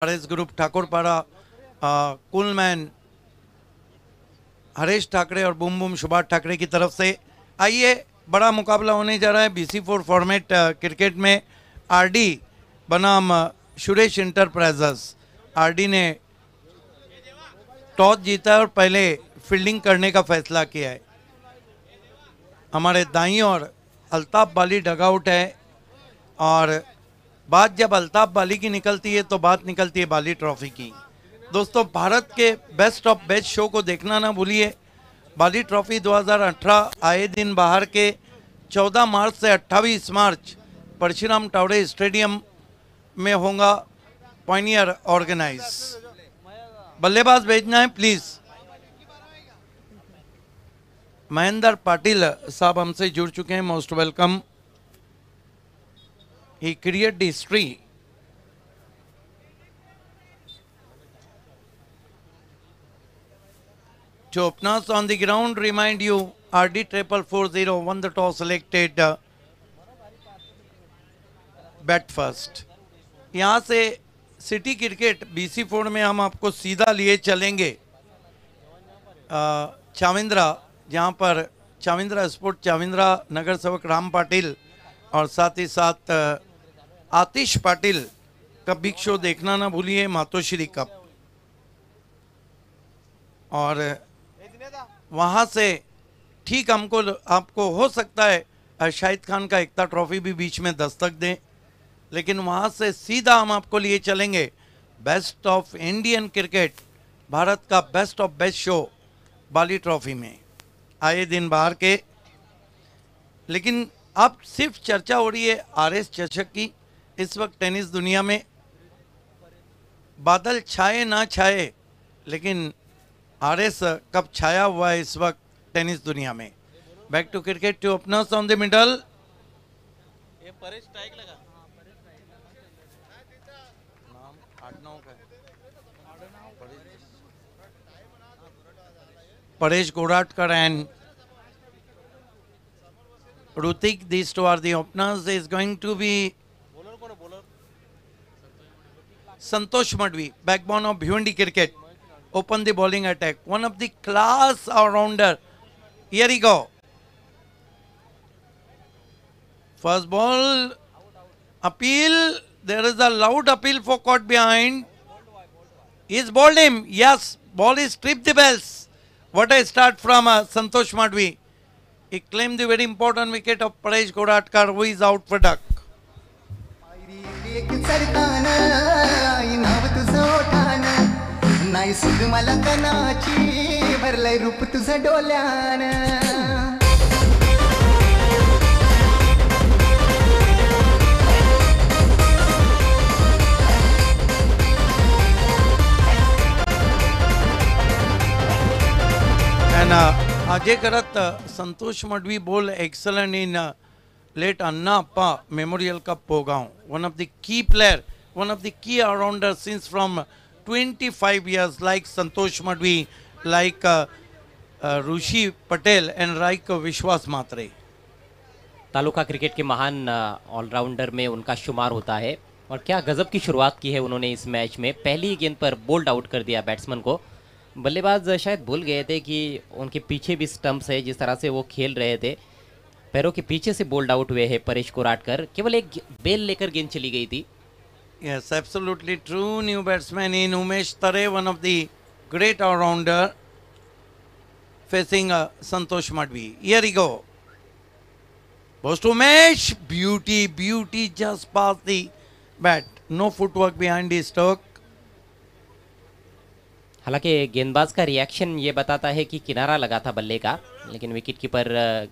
RS group Thakurpara, कुलमैन Harish Thackeray और boom boom Subhash Thackeray की तरफ से। आइए, बड़ा मुकाबला होने जा रहा है BC4 फॉर्मेट क्रिकेट में। RD बनाम सुरेश इंटरप्राइजेस। RD ने टॉस जीता है और पहले फील्डिंग करने का फैसला किया है। हमारे दाईं ओर अल्ताफ बाली डगआउट है और बात जब अल्ताफ बाली की निकलती है तो बात निकलती है बाली ट्रॉफी की। दोस्तों, भारत के बेस्ट ऑफ बेस्ट शो को देखना ना भूलिए। बाली ट्रॉफी 2018 आए दिन बाहर के 14 मार्च से 28 मार्च परशुराम टावड़े स्टेडियम में होगा। Pioneer organise. बल्लेबाज भेजना है प्लीज। महेंद्र पाटिल साहब हमसे जुड़ चुके हैं, most welcome. He create history. To openers on the ground, remind you RD 4440 won the toss, selected bat first। यहाँ से सिटी क्रिकेट BC4 में हम आपको सीधा लिए चलेंगे चाविंद्रा, जहाँ पर चाविंद्रा स्पोर्ट चाविंद्रा नगर सेवक राम पाटिल और साथ ही साथ आतिश पाटिल का बिग शो देखना ना भूलिए, मातोश्री कप। और वहाँ से ठीक हमको आपको हो सकता है शाहिद खान का एकता ट्रॉफी भी बीच में दस्तक दें, लेकिन वहाँ से सीधा हम आपको लिए चलेंगे best of Indian cricket, Bharat का बेस्ट ऑफ बेस्ट शो बाली ट्रॉफी में आए दिन बाहर के। लेकिन अब सिर्फ चर्चा हो रही है RS चषक की। इस वक्त टेनिस दुनिया में बादल छाए ना छाए, लेकिन RS कब छाया हुआ है इस वक्त टेनिस दुनिया में। Back to cricket, two openers on the middle. ये परेश स्ट्राइक लगा। Paresh Goratkar and Rutik, these two are the openers. Is going to be Santosh Madhvi, backbone of Bhiwandi cricket, open the bowling attack. One of the class all-rounder. Here we go. First ball, appeal. There is a loud appeal for caught behind. He's bowled him. Yes, ball is stripped the bells. What a start from Santosh Madhvi. He claimed the very important wicket of Paresh Goratkar, who is out for duck. And Ajay Karat, Santosh Madhvi bowl excellent in late Anna Appa Memorial Cup Pogao. One of the key player, one of the key all-rounders since from 25 years, like Santosh Madhvi, like Rushi Patel and like Vishwas Matre. Taluka cricket के महान allrounder में उनका शुमार होता है। और क्या गजब की शुरुआत की है उन्होंने इस मैच में। पहली गेंद पर बोल्ड आउट कर दिया बैट्समैन को। बल्लेबाज शायद भूल गए थे कि उनके पीछे भी स्टंप्स है, जिस तरह से वो खेल रहे थे पैरों के पीछे से बोल्ड आउट हुए हैं परेश गोराटकर। केवल एक बेल लेकर गेंद चली गई थी। Yes, absolutely true. New batsman in Umesh Tare, one of the great all-rounder, facing Santosh Madhvi. Here we go. Goes to Umesh. Beauty just past the bat. No footwork behind the stroke. हालांकि गेंदबाज का reaction ये बताता है कि किनारा लगा था बल्ले का, लेकिन विकेट कीपर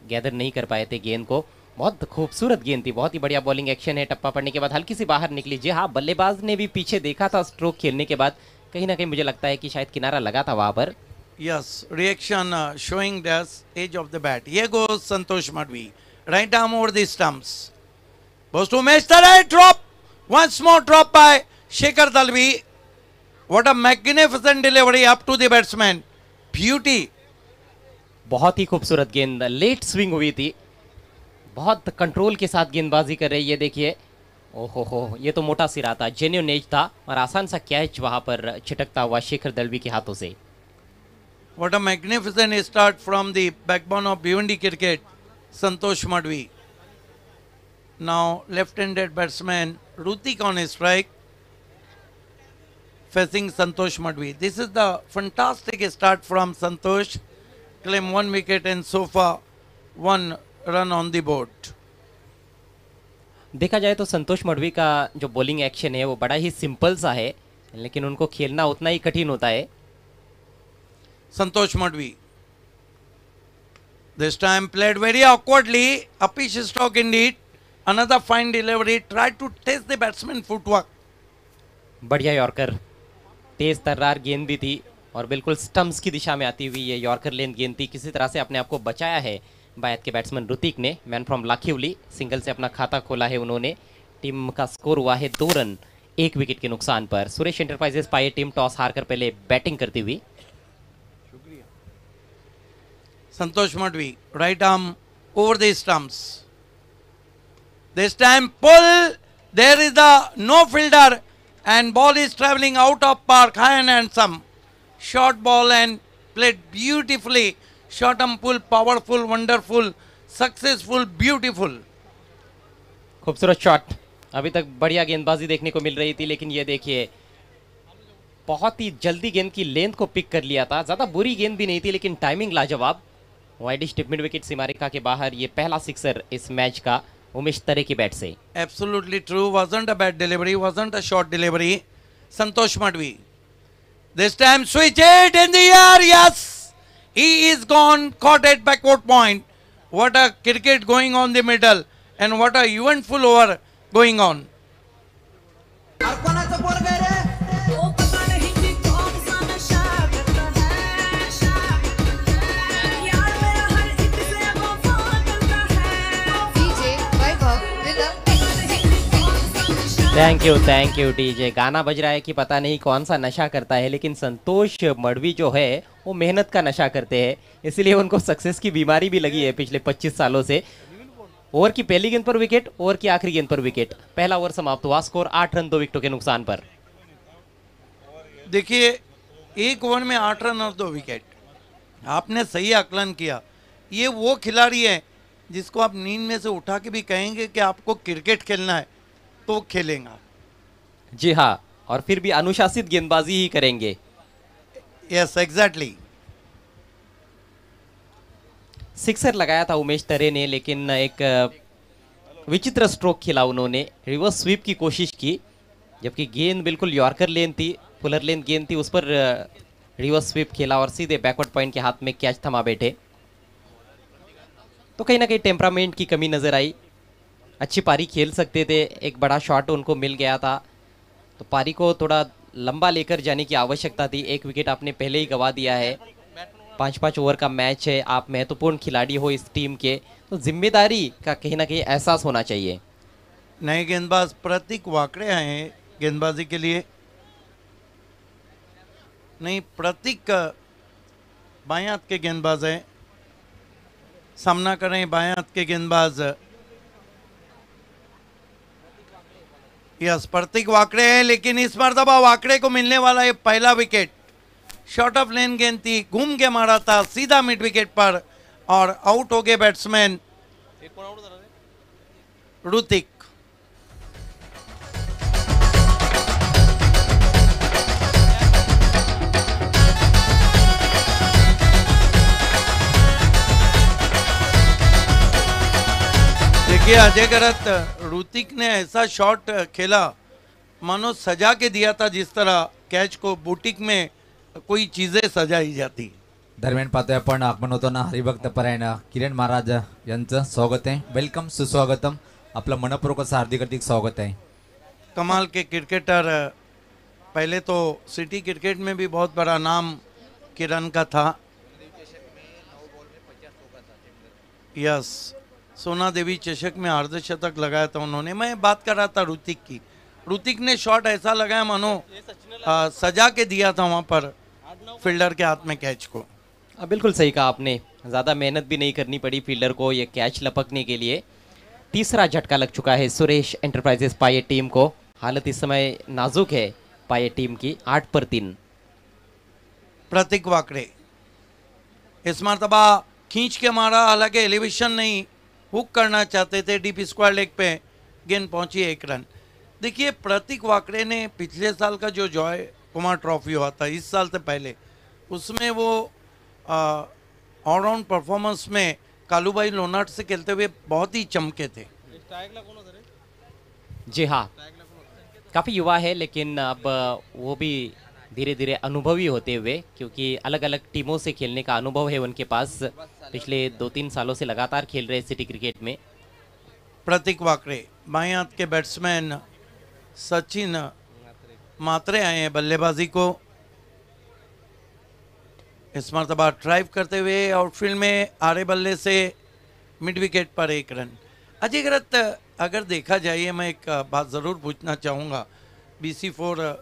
गैदर नहीं कर पाए थे गेंद को। बहुत खूबसूरत गेंद थी, बहुत ही बढ़िया बॉलिंग एक्शन है। टप्पा पड़ने के बाद हल्की सी बाहर निकली। जी हाँ, बल्लेबाज ने भी पीछे देखा था स्ट्रोक खेलने के बाद। कहीं ना कहीं मुझे लगता है कि शायद किनारा लगा था वहां पर। Yes, reaction showing the edge of the bat. Here goes Santosh Madhvi. Right arm over the stumps. Goes to Umesh Tare. Drop. Once more drop by Shekhar Dalvi. What a magnificent delivery up to the batsman. Beauty. बहुत ही खूबसूरत गेंद, late swing हुई थी। बहुत control के साथ गेंदबाजी कर रही है। देखिए ओहो हो, ये तो मोटा सिरा था, जेन्युइन एज था और आसान सा कैच वहां पर छिटकता हुआ शेखर दलवी के हाथों से। What a magnificent start from the backbone of Bhiwandi cricket, Santosh Madhvi. Now left-handed batsman Rutik on strike, facing Santosh Madhvi. This is the fantastic start from Santosh. Claim 1 wicket and so far 1 run on the board. देखा जाए तो संतोष मडवी का जो bowling action है वो बड़ा ही simple सा है, लेकिन उनको खेलना उतना ही कठिन होता है। Santosh Madhvi. This time played very awkwardly. A pitch stroke indeed. Another fine delivery. Tried to test the batsman footwork. बढ़िया यॉर्कर, तेज तर्रार गेंद भी थी और बिल्कुल स्टम्प्स की दिशा में आती हुई ये यॉर्कर लेंथ गेंद थी। किसी तरह से अपने आप को बचाया है बायत के बैट्समैन ऋतिक ने। मैन फ्रॉम लाखिवली सिंगल से अपना खाता खोला है उन्होंने। टीम का स्कोर हुआ है 2 रन 1 विकेट के नुकसान पर। सुरेश एंटरप्राइजेस पाई टीम टॉस हारकर पहले बैटिंग करती हुई। Santosh Madhvi, right arm over the stumps. This time pull. There is the no fielder and ball is travelling out of park, high and handsome. Short ball and played beautifully. Short arm pull, powerful, wonderful, successful, beautiful. खूबसूरत shot. अभी तक बढ़िया गेंदबाजी देखने को मिल रही थी, लेकिन ये देखिए बहुत ही जल्दी गेंद की लेंथ को पिक कर लिया था। ज़्यादा बुरी गेंद भी नहीं थी, लेकिन टाइमिंग लाजवाब। वाइडिश टिप मिड विकेट सीमारेखा के बाहर ये पहला सिक्सर इस मैच का उमेश तरे की बैट से। Absolutely true. Wasn't a bad delivery. Wasn't a short delivery. Santosh Madhvi. This time switch it in the air. Yes. He is gone. Caught at backward point. What a cricket going on the middle. And what a eventful over going on. Thank you DJ. गाना बज रहा है कि पता नहीं कौन सा नशा करता है, लेकिन संतोष मडवी जो है वो मेहनत का नशा करते हैं, इसलिए उनको सक्सेस की बीमारी भी लगी है पिछले 25 सालों से। ओवर की पहली गेंद पर विकेट, ओवर की आखिरी गेंद पर विकेट। पहला ओवर समाप्त हुआ, स्कोर 8 रन 2 विकेटों के नुकसान पर। देखिए, एक ओवर में 8 रन और 2 विकेट। आपने सही आकलन किया। ये वो खिलाड़ी है जिसको आप नींद में से उठा के भी कहेंगे कि आपको क्रिकेट खेलना है तो खेलेगा। जी हाँ, और फिर भी अनुशासित गेंदबाजी ही करेंगे। Yes, exactly. सिक्सर लगाया था उमेश तरे ने, लेकिन एक विचित्र स्ट्रोक खेला उन्होंने। रिवर्स स्वीप की कोशिश की, जबकि गेंद बिल्कुल यॉर्कर लेंथ थी, फुलर लेंथ गेंद थी, उस पर रिवर्स स्वीप खेला और सीधे बैकवर्ड पॉइंट के हाथ में कैच थमा बैठे। तो कहीं ना कहीं टेम्परामेंट की कमी नजर आई। अच्छी पारी खेल सकते थे, एक बड़ा शॉट उनको मिल गया था, तो पारी को थोड़ा लंबा लेकर जाने की आवश्यकता थी। 1 विकेट आपने पहले ही गंवा दिया है। 5-5 ओवर का मैच है, आप महत्वपूर्ण खिलाड़ी हो इस टीम के, तो जिम्मेदारी का कहीं ना कहीं एहसास होना चाहिए। नए गेंदबाज प्रतीक वाकड़े आए हैं गेंदबाजी के लिए। नहीं, प्रतीक बाएं हाथ के गेंदबाज हैं। सामना करें बाएं हाथ के गेंदबाज। यस, प्रतीक वाकड़े हैं, लेकिन इस मर्तबा वाकड़े को मिलने वाला ये पहला विकेट। शॉर्ट ऑफ लेन गेंद थी, घूम के मारा था सीधा मिड विकेट पर और आउट हो गए बैट्समैन ऋतिक। देखिए अजय गरत, ऋतिक ने ऐसा शॉट खेला मानो सजा के दिया था, जिस तरह कैच को बुटीक में कोई चीजें सजाई जाती। दरम्यान पाहतोय आपण आगमन होताना हरिभक्त परायण किरण महाराज यांचं स्वागत आहे। वेलकम, सुस्वागतम, आपलं मनपूर्वक असं हार्दिक स्वागत आहे। कमाल के क्रिकेटर। पहले तो सिटी क्रिकेट में भी बहुत बड़ा नाम किरण का था। यस, सोना देवी चषक में अर्धशतक लगाया था उन्होंने। मैं बात कर रहा था ऋतिक की। ऋतिक ने शॉट ऐसा लगाया मानो सजा के दिया था वहां पर फील्डर के हाथ में कैच को। बिल्कुल सही कहा आपने, ज़्यादा मेहनत भी नहीं करनी पड़ी फील्डर को ये कैच लपकने के लिए। तीसरा झटका लग चुका है सुरेश एंटरप्राइजेस पाये टीम को। हालत इस समय नाजुक है पाये टीम की। 8 पर 3। प्रतीक वाकड़े इस मरतबा खींच के मारा, हालांकि एलिवेशन नहीं, हुक करना चाहते थे, डीप स्क्वायर लेग पे गेंद पहुंची 1 रन। देखिए प्रतीक वाकड़े ने पिछले साल का जो जॉय कुमार ट्रॉफी हुआ था इस साल से पहले, उसमें वो ऑलराउंड परफॉर्मेंस में कालूबाई लोनाट से खेलते हुए बहुत ही चमके थे। जी हाँ, काफ़ी युवा है लेकिन अब वो भी धीरे धीरे अनुभवी होते हुए, क्योंकि अलग अलग टीमों से खेलने का अनुभव है उनके पास। पिछले 2-3 सालों से लगातार खेल रहे सिटी क्रिकेट में। प्रतीक वाकड़े बाएं हाथ के बैट्समैन सचिन मात्रे आए हैं बल्लेबाजी को। इस मरतबा ड्राइव करते हुए आउटफील्ड में आड़े बल्ले से मिड विकेट पर 1 रन। अजय गरत, अगर देखा जाए, मैं एक बात ज़रूर पूछना चाहूँगा, BC4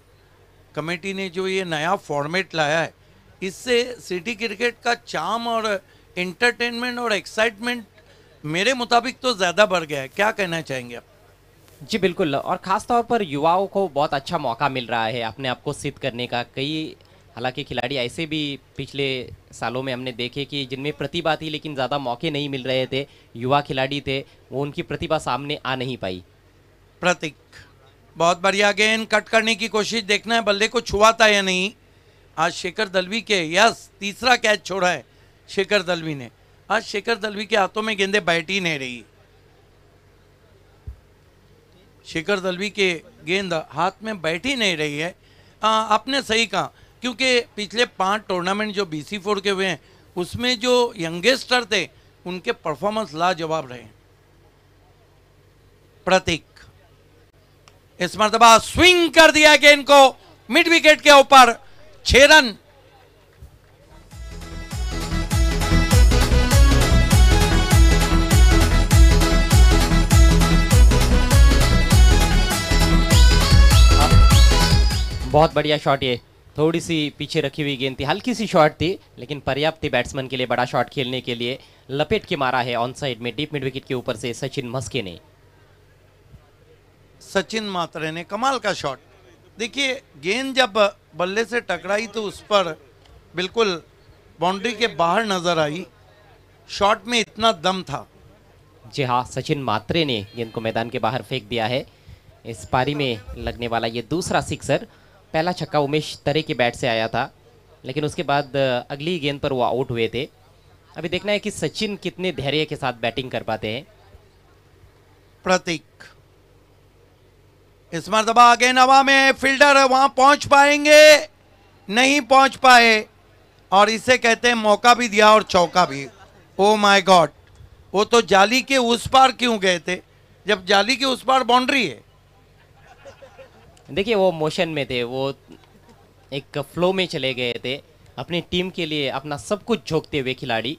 कमेटी ने जो ये नया फॉर्मेट लाया है, इससे सिटी क्रिकेट का चार्म और एंटरटेनमेंट और एक्साइटमेंट मेरे मुताबिक तो ज़्यादा बढ़ गया है। क्या कहना चाहेंगे आप? जी बिल्कुल, और ख़ास तौर पर युवाओं को बहुत अच्छा मौका मिल रहा है अपने आप को सिद्ध करने का। कई हालांकि खिलाड़ी ऐसे भी पिछले सालों में हमने देखे कि जिनमें प्रतिभा थी लेकिन ज़्यादा मौके नहीं मिल रहे थे, युवा खिलाड़ी थे, वो उनकी प्रतिभा सामने आ नहीं पाई। प्रतीक बहुत बढ़िया गेंद कट करने की कोशिश, देखना है बल्ले को छुआ था या नहीं। आज शेखर दलवी के तीसरा कैच छोड़ा है शेखर दलवी ने। आज शेखर दलवी के हाथों में गेंदें बैठ ही नहीं रही। शेखर दलवी के गेंद हाथ में बैठ ही नहीं रही है। आपने सही कहा, क्योंकि पिछले 5 टूर्नामेंट जो BC4 के हुए हैं उसमें जो यंगेस्टर थे उनके परफॉर्मेंस लाजवाब रहे। प्रतीक इस मरतबा स्विंग कर दिया गेंद को मिड विकेट के ऊपर, 6 रन। बहुत बढ़िया शॉट। ये थोड़ी सी पीछे रखी हुई गेंद थी, हल्की सी शॉट थी लेकिन पर्याप्त थी बैट्समैन के लिए बड़ा शॉट खेलने के लिए। लपेट के मारा है ऑन साइड में डीप मिड विकेट के ऊपर से सचिन मस्के ने। सचिन मात्रे ने कमाल का शॉट। देखिए गेंद जब बल्ले से टकराई तो उस पर बिल्कुल बाउंड्री के बाहर नजर आई। शॉट में इतना दम था। जी हाँ, सचिन मात्रे ने गेंद को मैदान के बाहर फेंक दिया है। इस पारी में लगने वाला ये दूसरा सिक्सर। पहला छक्का उमेश तरे के बैट से आया था लेकिन उसके बाद अगली गेंद पर वो आउट हुए थे। अभी देखना है कि सचिन कितने धैर्य के साथ बैटिंग कर पाते हैं। प्रतीक इस मरतबा गेंद हवा में, फील्डर वहां पहुंच पाएंगे, नहीं पहुंच पाए, और इसे कहते हैं मौका भी दिया और चौका भी। ओ माय गॉड, वो तो जाली के उस पार क्यों गए थे जब जाली के उस पार बाउंड्री है। देखिए वो मोशन में थे, वो एक फ्लो में चले गए थे, अपनी टीम के लिए अपना सब कुछ झोंकते हुए खिलाड़ी।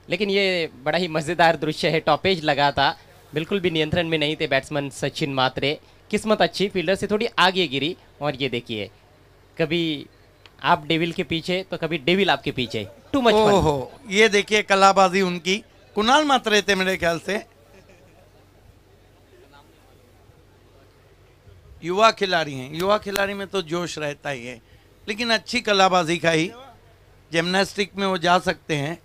लेकिन ये बड़ा ही मज़ेदार दृश्य है। टॉपेज लगा था, बिल्कुल भी नियंत्रण में नहीं थे बैट्समैन सचिन मात्रे। किस्मत अच्छी, फील्डर से थोड़ी आगे गिरी, और ये देखिए कभी आप डेविल के पीछे तो कभी डेविल आपके पीछे। Too much fun. ओहो, ये देखिए कलाबाजी उनकी। कुणाल मात्रे थे मेरे ख्याल से। युवा खिलाड़ी हैं, युवा खिलाड़ी में तो जोश रहता ही है, लेकिन अच्छी कलाबाजी का ही जिम्नास्टिक में वो जा सकते हैं।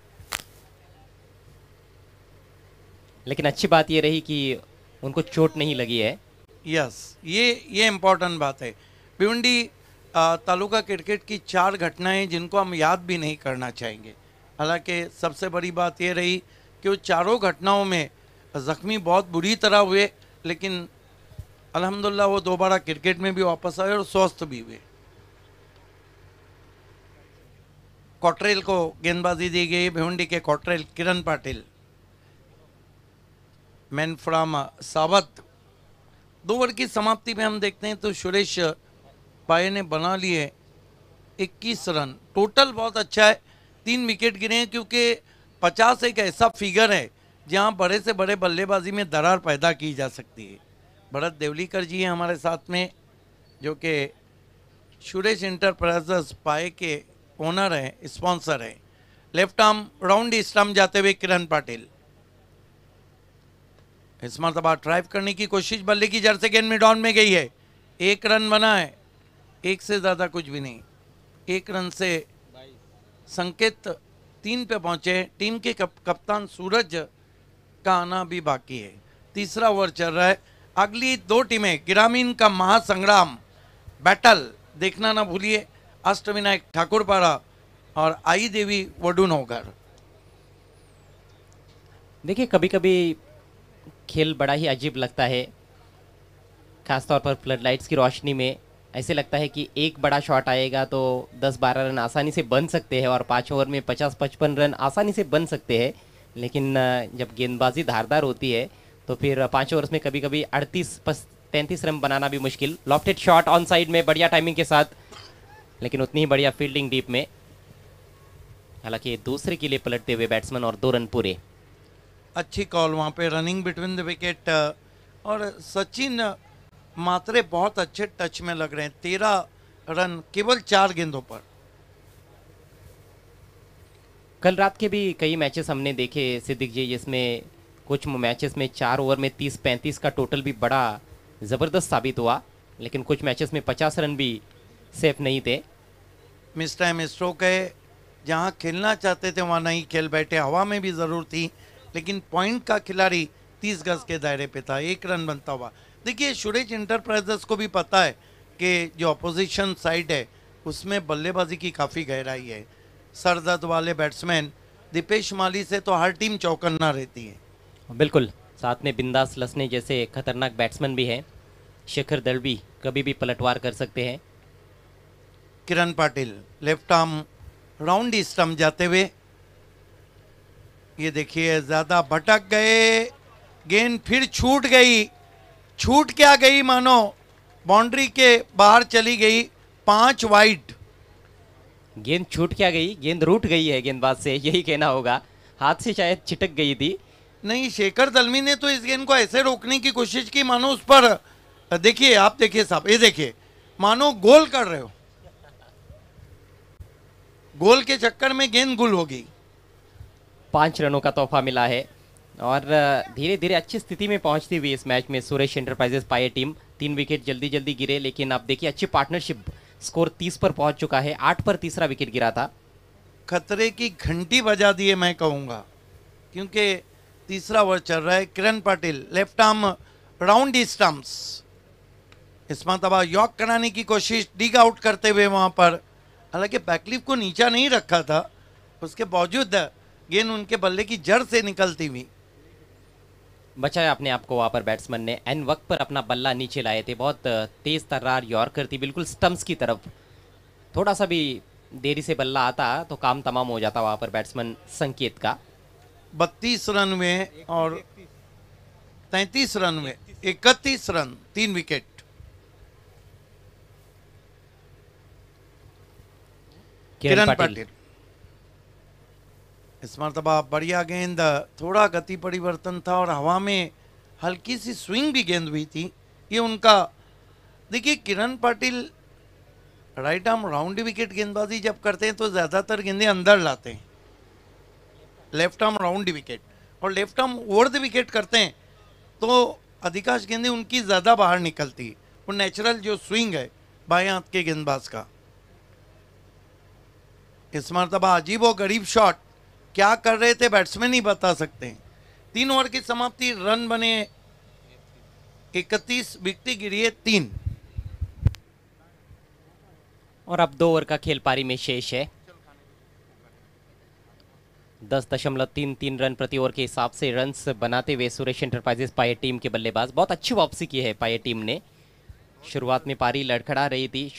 लेकिन अच्छी बात ये रही कि उनको चोट नहीं लगी है। यस, ये इम्पोर्टेंट बात है। भिवंडी तालुका क्रिकेट की 4 घटनाएं जिनको हम याद भी नहीं करना चाहेंगे। हालांकि सबसे बड़ी बात ये रही कि वो चारों घटनाओं में जख्मी बहुत बुरी तरह हुए, लेकिन अल्हम्दुलिल्लाह वो दोबारा क्रिकेट में भी वापस आए और स्वस्थ भी हुए। कॉटरेल को गेंदबाजी दी गई, भिवंडी के Cottrell Kiran Patil, man from सावत। 2 ओवर की समाप्ति में हम देखते हैं तो सुरेश पाये ने बना लिए 21 रन। टोटल बहुत अच्छा है, 3 विकेट गिरे हैं, क्योंकि 50 एक ऐसा फिगर है जहां बड़े से बड़े बल्लेबाजी में दरार पैदा की जा सकती है। भरत देवलीकर जी हैं हमारे साथ में, जो कि सुरेश इंटरप्राइजेस पाए के ओनर हैं, स्पॉन्सर हैं। लेफ्ट आर्म राउंड स्टम्प जाते हुए किरण पाटिल। इस मरतबा ड्राइव करने की कोशिश, बल्ले की जड़ से गेंद मिड ऑन में गई है, 1 रन बना है, 1 से ज़्यादा कुछ भी नहीं। 1 रन से संकेत 3 पे पहुंचे। टीम के कप्तान सूरज का आना भी बाकी है। तीसरा ओवर चल रहा है। अगली 2 टीमें ग्रामीण का महासंग्राम बैटल देखना ना भूलिए। अष्टविनायक ठाकुरपाड़ा और आई देवी वडूनोगर। देखिए कभी कभी खेल बड़ा ही अजीब लगता है, खासतौर पर फ्लड लाइट्स की रोशनी में। ऐसे लगता है कि एक बड़ा शॉट आएगा तो 10-12 रन आसानी से बन सकते हैं और 5 ओवर में 50-55 रन आसानी से बन सकते हैं। लेकिन जब गेंदबाजी धारदार होती है तो फिर 5 ओवर्स में कभी कभी 38-33 रन बनाना भी मुश्किल। लॉफ्टेड शॉट ऑन साइड में बढ़िया टाइमिंग के साथ, लेकिन उतनी ही बढ़िया फील्डिंग डीप में। हालांकि दूसरे के लिए पलटते हुए बैट्समैन और 2 रन पूरे। अच्छी कॉल वहाँ पे, रनिंग बिटवीन द विकेट। और सचिन मात्रे बहुत अच्छे टच में लग रहे हैं। 13 रन केवल 4 गेंदों पर। कल रात के भी कई मैचेस हमने देखे सिद्दीक जी, जिसमें कुछ मैचेस में 4 ओवर में 30-35 का टोटल भी बड़ा ज़बरदस्त साबित हुआ, लेकिन कुछ मैचेस में 50 रन भी सेफ नहीं थे। मिस टाइम स्ट्रोक है। जहाँ खेलना चाहते थे वहाँ नहीं खेल बैठे। हवा में भी ज़रूर थी, लेकिन पॉइंट का खिलाड़ी 30 गज के दायरे पे था। 1 रन बनता हुआ। देखिए सुरेश इंटरप्राइजेस को भी पता है कि जो अपोजिशन साइड है उसमें बल्लेबाजी की काफ़ी गहराई है। सरदर्द वाले बैट्समैन दीपेश माली से तो हर टीम चौकन्ना रहती है। बिल्कुल, साथ में बिंदास लसने जैसे खतरनाक बैट्समैन भी हैं। शेखर दलवी कभी भी पलटवार कर सकते हैं। Kiran Patil left arm round stump जाते हुए, ये देखिए ज़्यादा भटक गए। गेंद फिर छूट गई। छूट क्या गई मानो बाउंड्री के बाहर चली गई। 5 वाइड। गेंद छूट क्या गई, गेंद रूठ गई है गेंदबाज से, यही कहना होगा। हाथ से शायद छिटक गई थी। नहीं, शेखर दलवी ने तो इस गेंद को ऐसे रोकने की कोशिश की मानो उस पर, देखिए आप देखिए साहब, ये देखिए मानो गोल कर रहे हो। गोल के चक्कर में गेंद गुल हो गई। 5 रनों का तोहफा मिला है और धीरे धीरे अच्छी स्थिति में पहुंचती हुई इस मैच में सुरेश एंटरप्राइजेस पाए टीम। 3 विकेट जल्दी जल्दी गिरे, लेकिन आप देखिए अच्छी पार्टनरशिप। स्कोर 30 पर पहुंच चुका है। 8 पर तीसरा विकेट गिरा था। खतरे की घंटी बजा दी है मैं कहूँगा, क्योंकि तीसरा ओवर चल रहा है। Kiran Patil left arm round stumps. इस मरतबा यॉक कराने की कोशिश, डिग आउट करते हुए वहाँ पर। हालांकि बैकलिफ को नीचा नहीं रखा था, उसके बावजूद गेंद उनके बल्ले की जड़ से निकलती हुई। बचाया अपने आप को वहाँ पर बैट्समैन ने। एन वक्त पर अपना बल्ला नीचे लाए थे। बहुत तेज तर्रार यॉर्कर थी, बिल्कुल स्टंप्स की तरफ। थोड़ा सा भी देरी से बल्ला आता तो काम तमाम हो जाता वहाँ पर बैट्समैन संकेत का। 32 रन में और 33 रन में 31 रन, 3 विकेट। किरण पाटिल इस मरतबा बढ़िया गेंद। थोड़ा गति परिवर्तन था और हवा में हल्की सी स्विंग भी गेंद हुई थी। ये उनका, देखिए Kiran Patil right arm round wicket गेंदबाजी जब करते हैं तो ज़्यादातर गेंदें अंदर लाते हैं, लेफ्ट आर्म राउंड विकेट। और left arm over the wicket करते हैं तो अधिकांश गेंदें उनकी ज़्यादा बाहर निकलती। वो नेचुरल जो स्विंग है बाएं हाथ के गेंदबाज का। इस मरतबा अजीब और गरीब शॉट, क्या कर रहे थे बैट्समैन ही बता सकते हैं। 3 ओवर की समाप्ति, रन बने 31, विकेट गिरी है 3। और अब 2 ओवर का खेल पारी में शेष है। 10.33 रन प्रति ओवर के हिसाब से रन्स बनाते हुए सुरेश एंटरप्राइजेस पाए टीम के बल्लेबाज। बहुत अच्छी वापसी की है पाए टीम ने। शुरुआत में पारी लड़खड़ा रही थी।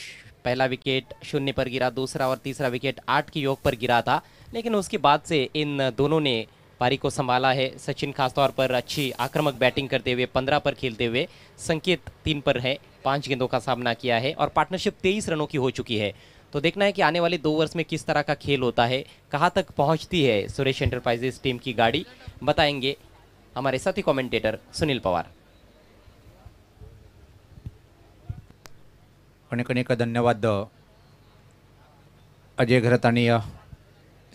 पहला विकेट 0 पर गिरा, दूसरा और तीसरा विकेट 8 की योग पर गिरा था, लेकिन उसके बाद से इन दोनों ने पारी को संभाला है। सचिन खासतौर पर अच्छी आक्रामक बैटिंग करते हुए 15 पर खेलते हुए, संकेत 3 पर है, 5 गेंदों का सामना किया है और पार्टनरशिप 23 रनों की हो चुकी है। तो देखना है कि आने वाले 2 ओवर्स में किस तरह का खेल होता है, कहाँ तक पहुँचती है सुरेश एंटरप्राइजेस टीम की गाड़ी, बताएंगे हमारे साथी कमेंटेटर सुनील पवार। अनेक अनेक धन्यवाद अजय घरत आणि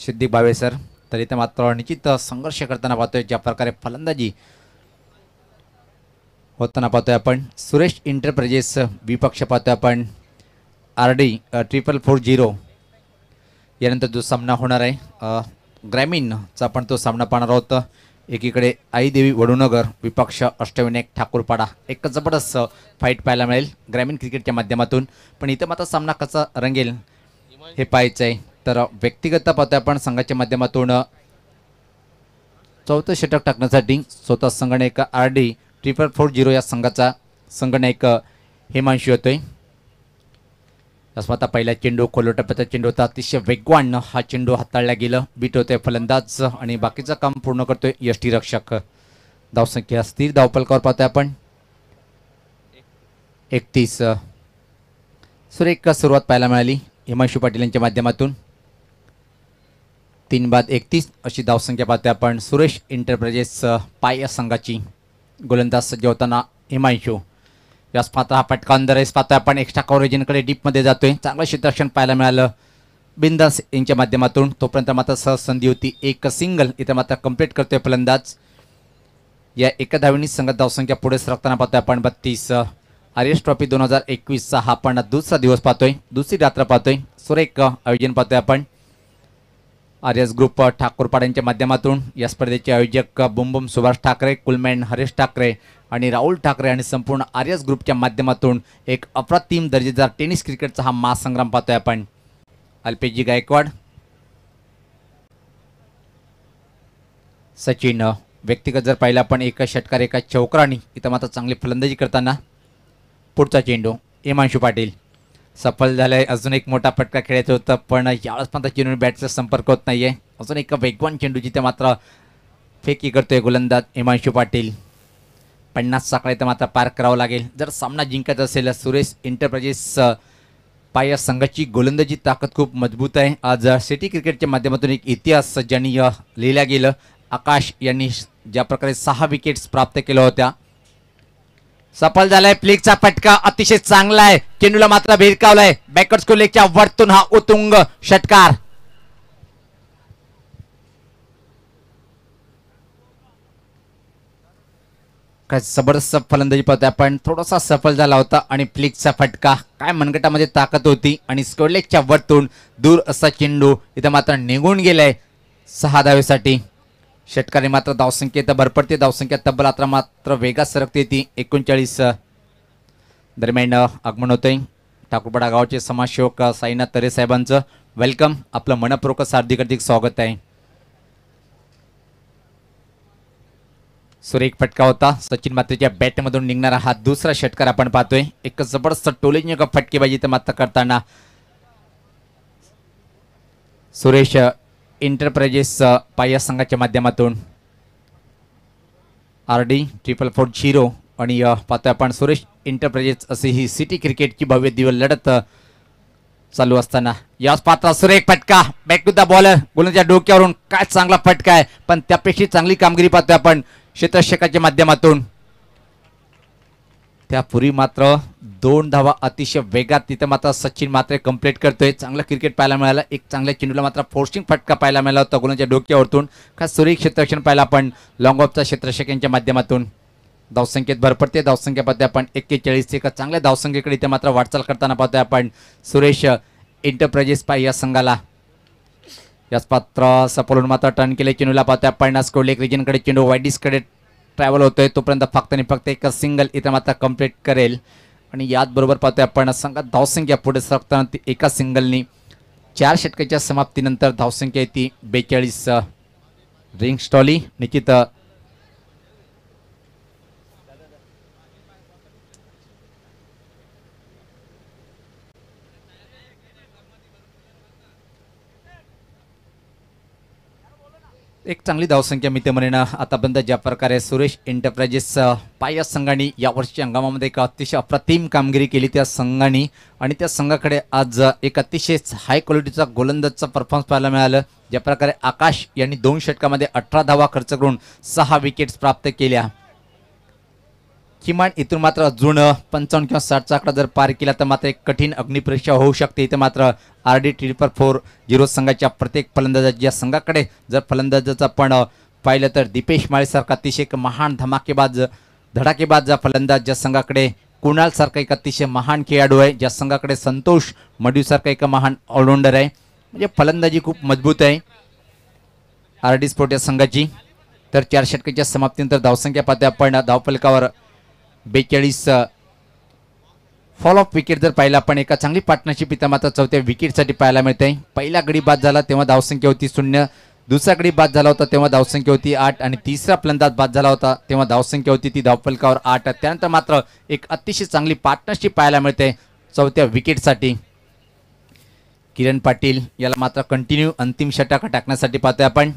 सिद्दीक भावे सर. तर इथे मात्र निश्चित संघर्ष करताना पाहतोय ज्या प्रकारे फलंदाजी होताना पाहतोय आपण सुरेश एंटरप्राइजेस विपक्ष पाहतोय आपण RD 4440 यानंतर जो सामना होणार आहे ग्रामीणचा आपण तो सामना पाहणार आहोत। एकीकडे आई देवी वडूनगर विपक्ष अष्टविनायक ठाकूरपाडा एक जबरदस्त फाईट पाहायला मिळेल ग्रामीण क्रिकेटच्या माध्यमातून, पण इथं मात्र सामना कसा रंगेल हे पाहायचं आहे। तर व्यक्तिगत पाहतोय आपण संघाच्या माध्यमातून चौथं षटक टाकण्यासाठी स्वतः संघनायक RD 4440 या संघाचा संघनायक हिमांशू होतोय। आता पहिला चेंडू खोलो टप्प्याचा चेंडू होता, अतिशय वेगवान हा चेंडू हाताळला गेलं, बीट होतोय फलंदाज आणि बाकीचं काम पूर्ण करतोय यष्टीरक्षक। धावसंख्या स्थिर धावफलकावर पाहतोय आपण 31। सुरेख सुरुवात पाहायला मिळाली हिमांशू पाटील यांच्या माध्यमातून 3 बाद 31 अशी धावसंख्या पाहतोय आपण सुरेश एंटरप्राइजेस पाय संघाची। गोलंदाज सज्ज होताना हिमांशू यास पाहता हा फटका अंदर रेस पाहतोय आपण एक्स्ट्रा कव्हरेजकडे डीपमध्ये जातोय, चांगलं क्षेत्ररक्षण पाहायला मिळालं बिंदास यांच्या माध्यमातून। तोपर्यंत मात्र सहज संधी होती, एक सिंगल इथं मात्र कंप्लीट करतोय फलंदाज। या एका धावेनी संघात धावसंख्या पुढे सरकताना पाहतोय आपण 32। आर्यस ट्रॉफी 2021 हा आपण दुसरा दिवस पाहतोय, दुसरी रात्र पाहतोय, सुरेख आयोजन पाहतोय आपण आर्यस ग्रुप ठाकूरपाडा यांच्या माध्यमातून। या स्पर्धेचे आयोजक बुमबुम सुभाष ठाकरे, कुलमॅन हरेश ठाकरे आणि राहुल ठाकरे आणि संपूर्ण आर्यस ग्रुपच्या माध्यमातून एक अप्रतिम दर्जेदार टेनिस क्रिकेटचा हा महासंग्राम पाहतोय आपण। अल्पेशजी गायकवाड, सचिन व्यक्तिगत जर पाहिला आपण एका षटकार एका चौकाराने इथं मात्र चांगली फलंदाजी करताना पुढचा चेंडू हिमांशू पाटील सफल झालाय। अजून एक मोठा फटका खेळायचा होता, पण यावेळेस मात्र चेंडू बॅटचा संपर्क होत नाहीये। अजून एक वेगवान चेंडू जिथे मात्र फेकी करतोय गोलंदाज हिमांशू पाटील। 50 साखळा इथं मात्र पार करावं लागेल जर सामना जिंकायचा असेल। सुरेश एंटरप्राइजेस पाया संघाची गोलंदाजी ताकद खूप मजबूत आहे। आज सिटी क्रिकेटच्या माध्यमातून एक इतिहास ज्यांनी लिहिला गेलं, आकाश यांनी ज्या प्रकारे 6 विकेट्स प्राप्त केल्या होत्या, सफल झालाय। फ्लिकचा फटका अतिशय चांगला आहे, चेंडूला मात्र भिरकावलाय बॅकवर्ड स्कोर लेगच्या वरतून हा उत्तुंग षटकार। काय जबरदस्त फलंदाजी पाहतोय आपण, थोडासा सफल झाला होता आणि फ्लिकचा फटका काय मनगटामध्ये ताकद होती आणि स्कोर लेगच्या वरतून दूर असा चेंडू इथं मात्र निघून गेलाय 6 धावेसाठी। षटकाने मात्र धावसंख्येत भर पडते, धावसंख्या तब्बल आता मात्र वेगात सरकते ती 39। दरम्यान आगमन होतंय ठाकूरपाडा गावचे समाजसेवक साईनाथ तरे साहेबांचं। वेलकम, आपलं मनपूर्वक हार्दिक स्वागत आहे। सुरेख फटका होता, सचिन मात्रेच्या बॅटमधून निघणारा हा दुसरा षटकार आपण पाहतोय। एक जबरदस्त टोलेजनक फटकेबाजी इथं मात्र करताना सुरेश एंटरप्राइजेस पाया संघाच्या माध्यमातून RD 4440 आणि पाहतोय आपण सुरेश एंटरप्राइजेस असे ही सिटी क्रिकेटची भव्य दिव्य लढत चालू असताना याच पात्र सुरेख फटका बॅक टू द बॉलर, गोलंदाजाच्या डोक्यावरून काय चांगला फटका आहे, पण त्यापेक्षा चांगली कामगिरी पाहतोय आपण क्षेत्ररक्षकाच्या माध्यमातून। त्यापूर्वी मात्र 2 धावा अतिशय वेगात तिथे मात्र सचिन मात्र कंप्लीट करतोय। चांगलं क्रिकेट पाहायला मिळालं, एक चांगल्या चेंडूला मात्र फोर्सिंग फटका पाहायला मिळाला होता गोलंदाजाच्या डोक्यावरतून। खास सुरेख क्षेत्ररक्षण पाहिलं आपण लॉंग ऑफचा क्षेत्ररक्षक यांच्या माध्यमातून। धावसंख्येत भर पडते, धावसंख्या पाहतोय आपण 41। एका चांगल्या धावसंख्येकडे इथे मात्र वाटचाल करताना पाहतोय आपण सुरेश एंटरप्राइजेस पाय या संघाला। याच पात्र सफल मात्र टर्न केले चेंडूला पाहतोय आपण स्कोर लेग रिजनकडे चेंडू वाईडिसकडे ट्रॅव्हल होतोय, तोपर्यंत फक्त आणि फक्त एक सिंगल इथं मात्र कंप्लीट करेल आणि याच बरोबर पाहतोय आपण संघात धावसंख्या पुढे सरकताना एका सिंगलनी 4 षटकाच्या समाप्तीनंतर धावसंख्या येते 42। रिंग स्टॉली निश्चित एक चांगली धावसंख्या मी ते म्हणेन आतापर्यंत ज्या प्रकारे सुरेश एंटरप्राइजेस पाया संघाने या वर्षीच्या हंगामामध्ये एक अतिशय अप्रतिम कामगिरी केली त्या संघाने आणि त्या संघाकडे आज एक अतिशय हाय क्वालिटीचा गोलंदाजचा परफॉर्मन्स पाहायला मिळालं। ज्या प्रकारे आकाश यांनी 2 षटकामध्ये 18 धावा खर्च करून 6 विकेट्स प्राप्त केल्या। किमान इथून मात्र अजून 55 किंवा 60चा आकडा जर पार केला तर मात्र एक कठीण अग्निपरीक्षा होऊ शकते। इथे मात्र RD 4440 संघाच्या प्रत्येक फलंदाजाच्या संघाकडे जर फलंदाजाचं आपण पाहिलं तर दीपेश माळेसारखा अतिशय एक महान धमाकेबाज धडाकेबाज फलंदाज ज्या संघाकडे कुणाल सारखा एक अतिशय महान खेळाडू आहे, ज्या संघाकडे संतोष मड्यू सारखा एक महान ऑलराऊंडर आहे. म्हणजे फलंदाजी खूप मजबूत आहे आर डी स्पोर्ट या संघाची. तर 4 षटकाच्या समाप्तीनंतर धावसंख्या पाहते आपण धावफलकावर 42. फॉल ऑफ विकेट जर पाहिला आपण एका चांगली पार्टनरशिप इथं मात्र चौथ्या विकेटसाठी पाहायला मिळते. पहिला गडी बाद झाला तेव्हा धावसंख्या होती 0, दुसरा गडी बाद झाला होता तेव्हा धावसंख्या होती 8 आणि तिसरा फलंदाज बाद झाला होता तेव्हा धावसंख्या होती ती धावफलकावर 8. त्यानंतर मात्र एक अतिशय चांगली पार्टनरशिप पाहायला मिळते चौथ्या विकेटसाठी. किरण पाटील याला मात्र कंटिन्यू अंतिम षटक टाकण्यासाठी पाहतोय आपण.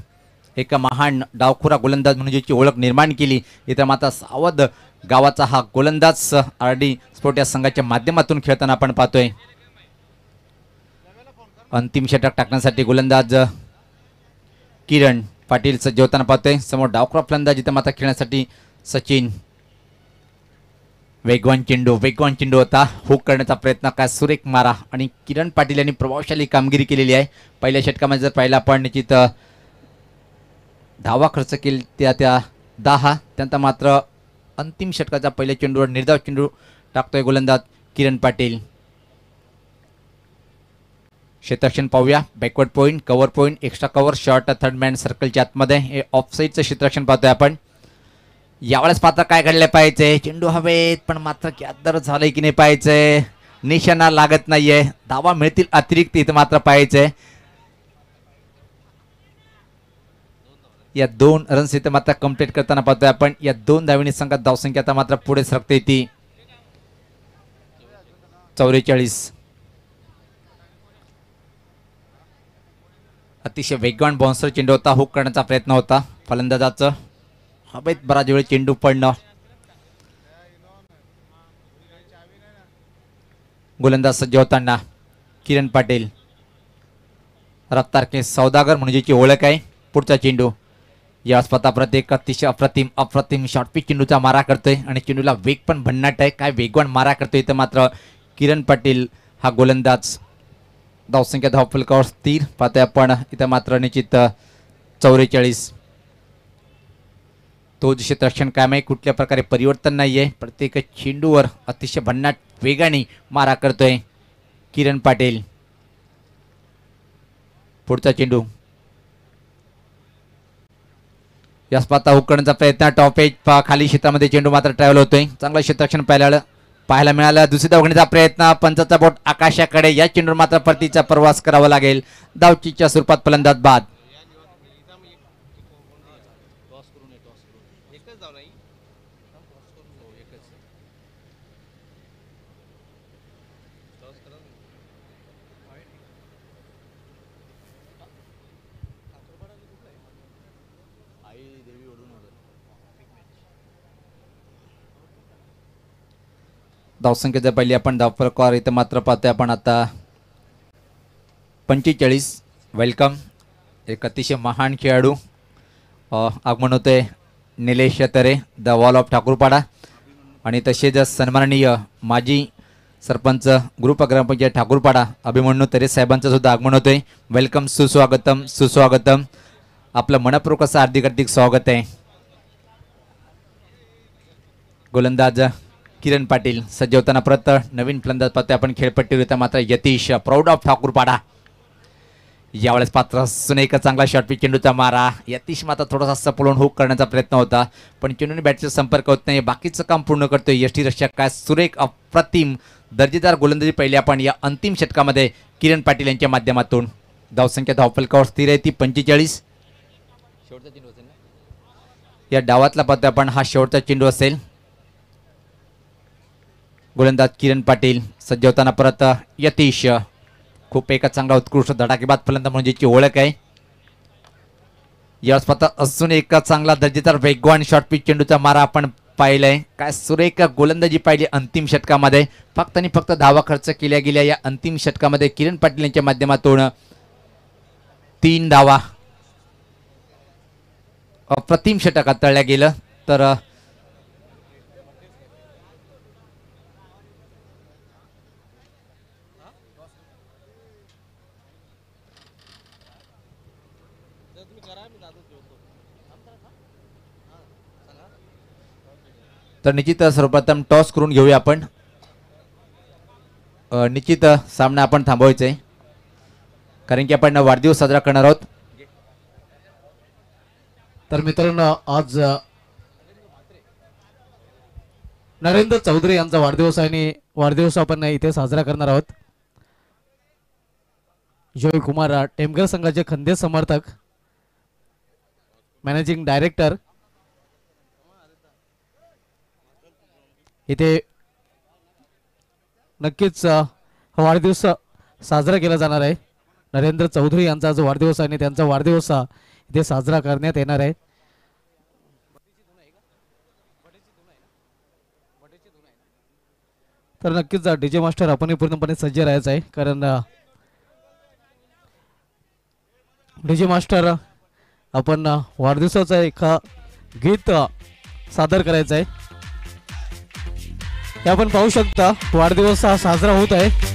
एका महान डावखुरा गोलंदाज म्हणून ज्याची ओळख निर्माण केली इथं मात्र सावध गावाचा हा गोलंदाज आर डी स्पोर्ट या संघाच्या माध्यमातून खेळताना आपण पाहतोय. अंतिम षटक टाकण्यासाठी गोलंदाज किरण पाटील सज्ज होताना पाहतोय. समोर डावखुरा फलंदाज इथं मात्र खेळण्यासाठी सचिन. वेगवान चेंडू होता, हुक करण्याचा प्रयत्न, काय सुरेख मारा आणि किरण पाटील यांनी प्रभावशाली कामगिरी केलेली आहे. पहिल्या षटकामध्ये जर पाहिला आपण निश्चित धावा खर्च केली त्या 10. त्यानंतर मात्र अंतिम षटकाच्या पहिल्या चेंडूवर निर्धाव चेंडू टाकतोय गोलंदाज किरण पाटील. क्षेत्ररक्षण पाहूया. Backward point, cover point, extra cover, short, third man सर्कलच्या आतमध्ये हे ऑफसाईडचं क्षेत्ररक्षण पाहतोय आपण. यावेळेस पात्र काय घडले पाहिजे, चेंडू हवेत पण मात्र गॅदर झालंय की नाही पाहिजे, निशाणा लागत नाहीये, धावा मिळतील अतिरिक्त इथं मात्र पाहिजे. या 2 रन्स इथं मात्र कंप्लीट करताना पाहतोय आपण. या 2 धावींनी संघात धावसंख्या आता मात्र पुढे सरकते ती 44. अतिशय वेगवान बाउन्सर चेंडू होता, हुक करण्याचा प्रयत्न होता फलंदाजाचं, हवेत बराच वेळ चेंडू पडणं. गोलंदाज सज्ज होताना किरण पाटील, रफ्तार के सौदागर म्हणून ज्याची ओळख आहे. पुढचा चेंडू या स्पर्धा प्रत्येक अतिशय अप्रतिम शॉर्टपिच चेंडूचा मारा करतोय आणि चेंडूला वेग पण भन्नाट आहे, काय वेगवान मारा करतोय इथं मात्र किरण पाटील हा गोलंदाज. धावसंख्या धावफलकावर स्थिर पाहतोय आपण इथं मात्र निश्चित 44. तो क्षेत्ररक्षण कायम आहे, कुठल्या प्रकारे परिवर्तन नाहीये, प्रत्येक चेंडूवर अतिशय भन्नाट वेगाने मारा करतोय किरण पाटील. पुढचा चेंडू या स्पर्धा हुक करण्याचा प्रयत्न, टॉप एज खाली क्षेत्रामध्ये चेंडू मात्र ट्रॅव्हल होतोय, चांगलं क्षेत्ररक्षण पाहायला मिळालं. दुसरी धावण्याचा प्रयत्न, पंचाचा बोट आकाशाकडे, या चेंडूवर मात्र परतीचा प्रवास करावा लागेल. धावचीच्या स्वरूपात फलंदाज बाद. धावसंख्या जर पहिली आपण धावफलकावर इथं मात्र पाहतोय आपण आता 45. वेलकम, एक अतिशय महान खेळाडू आगमन होतोय निलेश तरे, द वॉल ऑफ ठाकूरपाडा, आणि तसेच सन्माननीय माजी सरपंच ग्रुप ग्रामपंचायत ठाकूरपाडा अभिमन्यू तरे साहेबांचं सुद्धा आगमन होतोय. वेलकम, सुस्वागतम, आपलं मनपूर्वक असं हार्दिक स्वागत आहे. गोलंदाज किरण पाटील सज्ज होताना परत नवीन फलंदाज पाहतोय आपण खेळपट्टीवर येता मात्र यतीश, प्राऊड ऑफ ठाकूरपाडा. यावेळेस पात्र सुनेक चांगला शॉर्टपिच चेंडूचा मारा, यतीश मात्र थोडासा सपळून हुक करण्याचा प्रयत्न होता पण चेंडूने बॅटचा संपर्क होत नाही, बाकीचं काम पूर्ण करतोय यष्टी रक्षक. काय सुरेख अप्रतिम दर्जेदार गोलंदाजी पहिली आपण या अंतिम षटकामध्ये किरण पाटील यांच्या माध्यमातून. धावसंख्या धावफलकावर स्थिर आहे ती 45. शेवटचा चेंडू असेल या डावातला पाहतोय आपण, हा शेवटचा चेंडू असेल. गोलंदाज किरण पाटील सज्ज होताना परत यतीश, खूप एका चांगला उत्कृष्ट धडाकेबाज फलंदाज म्हणजे ज्याची ओळख आहे. या स्पर्धा अजून एक चांगला दर्जेदार वेगवान शॉर्टपिच चेंडूचा मारा आपण पाहिलाय. काय सुरेख गोलंदाजी पाहिली अंतिम षटकामध्ये, फक्त आणि फक्त धावा खर्च केल्या गेल्या या अंतिम षटकामध्ये किरण पाटील यांच्या माध्यमातून 3 धावा. अप्रतिम षटक हाताळल्या गेलं तर तर निश्चित सर्वप्रथम टॉस करून घेऊया आपण. निश्चित सामना आपण थांबवायचा आहे कारण की आपण वाढदिवस साजरा करणार आहोत. तर मित्रांनो आज नरेंद्र चौधरी यांचा वाढदिवस आहे आणि वाढदिवस आपण इथे साजरा करणार आहोत. जय कुमार टेमघर संघाचे खंदे समर्थक, मॅनेजिंग डायरेक्टर इथे नक्कीच वाढदिवस साजरा केला जाणार आहे. नरेंद्र चौधरी यांचा जो वाढदिवस आहे आणि त्यांचा वाढदिवस इथे साजरा करण्यात येणार आहे. तर नक्कीच डीजे मास्टर आपण पूर्णपणे सज्ज राहायचं आहे कारण डीजे मास्टर आपण वाढदिवसाचं एक गीत सादर करायचं आहे. हे आपण पाहू शकता वाढदिवस हा साजरा होत आहे.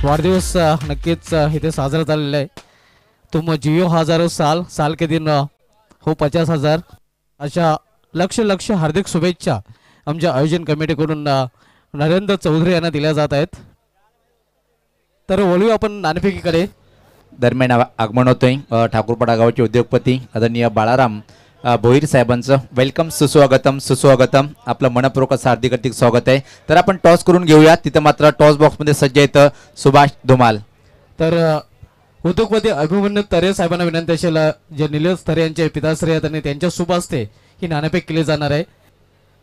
वाढदिवस नक्कीच इथे साजरा झालेला आहे. तुम जियो हजारो साल, साल के दिन हो 50,000 अशा लक्ष हार्दिक शुभेच्छा आमच्या आयोजन कमिटीकडून नरेंद्र चौधरी यांना दिल्या जात आहेत. तर वळूया आपण नाणेफेकीकडे. दरम्यान आगमन होतोय ठाकूरपाडा गावाचे उद्योगपती आदरणीय बाळाराम भोईर साहेबांचं. वेलकम, सुस्वागतम. आपलं मनपूर्वक असं हार्दिक स्वागत आहे. तर आपण टॉस करून घेऊया. तिथं मात्र टॉस बॉक्समध्ये सज्ज आहेत सुभाष धुमाल. तर उद्योगपती अभिमन्यू तरे साहेबांना विनंती असेल जे निलेश तरे यांचे पिताश्री आहेत आणि त्यांच्या शुभ हस्ते ही नाणेफेक केली जाणार आहे.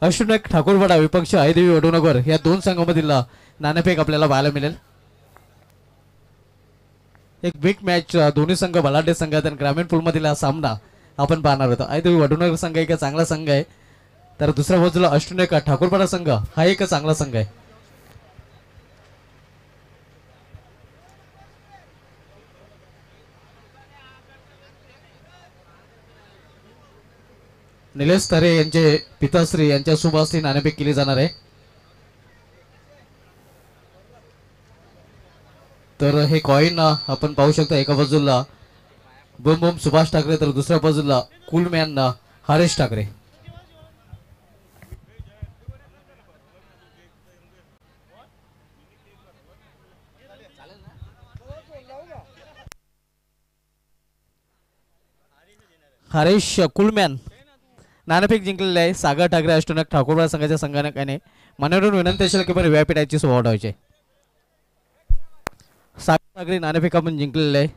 अश्विनायक ठाकूरपाडा विपक्ष आईदेवी वडूनगर या दोन संघामधील नाणेफेक आपल्याला पाहायला मिळेल. एक बिग मॅच, दोन्ही संघ बलाढ्य संघ आहेत आणि ग्रामीण पूलमधील हा सामना आपण पाहणार होतो. आईदेवी वडूनगर संघ एक चांगला संघ आहे तर दुसऱ्या बाजूला अश्विनायक ठाकूरपाडा संघ हा एक चांगला संघ आहे. निलेश तरे यांचे पिताश्री यांच्या शुभ हस्ते नाणेफेक केली जाणार आहे. तर हे कॉइन आपण पाहू शकता एका बाजूला बम बम सुभाष ठाकरे तर दुसऱ्या बाजूला कूलमॅन हरेश ठाकरे. हरेश कुलमॅन नाणेफेक जिंकलेले आहे. सागर ठाकरे अष्टनाथ ठाकूरपाडा संघाच्या संघाने मनोरून विनंती असेल की बरं व्यापीठाची सुरुवात व्हायची. सागर ठाकरे नाणेफेक आपण जिंकलेले आहे.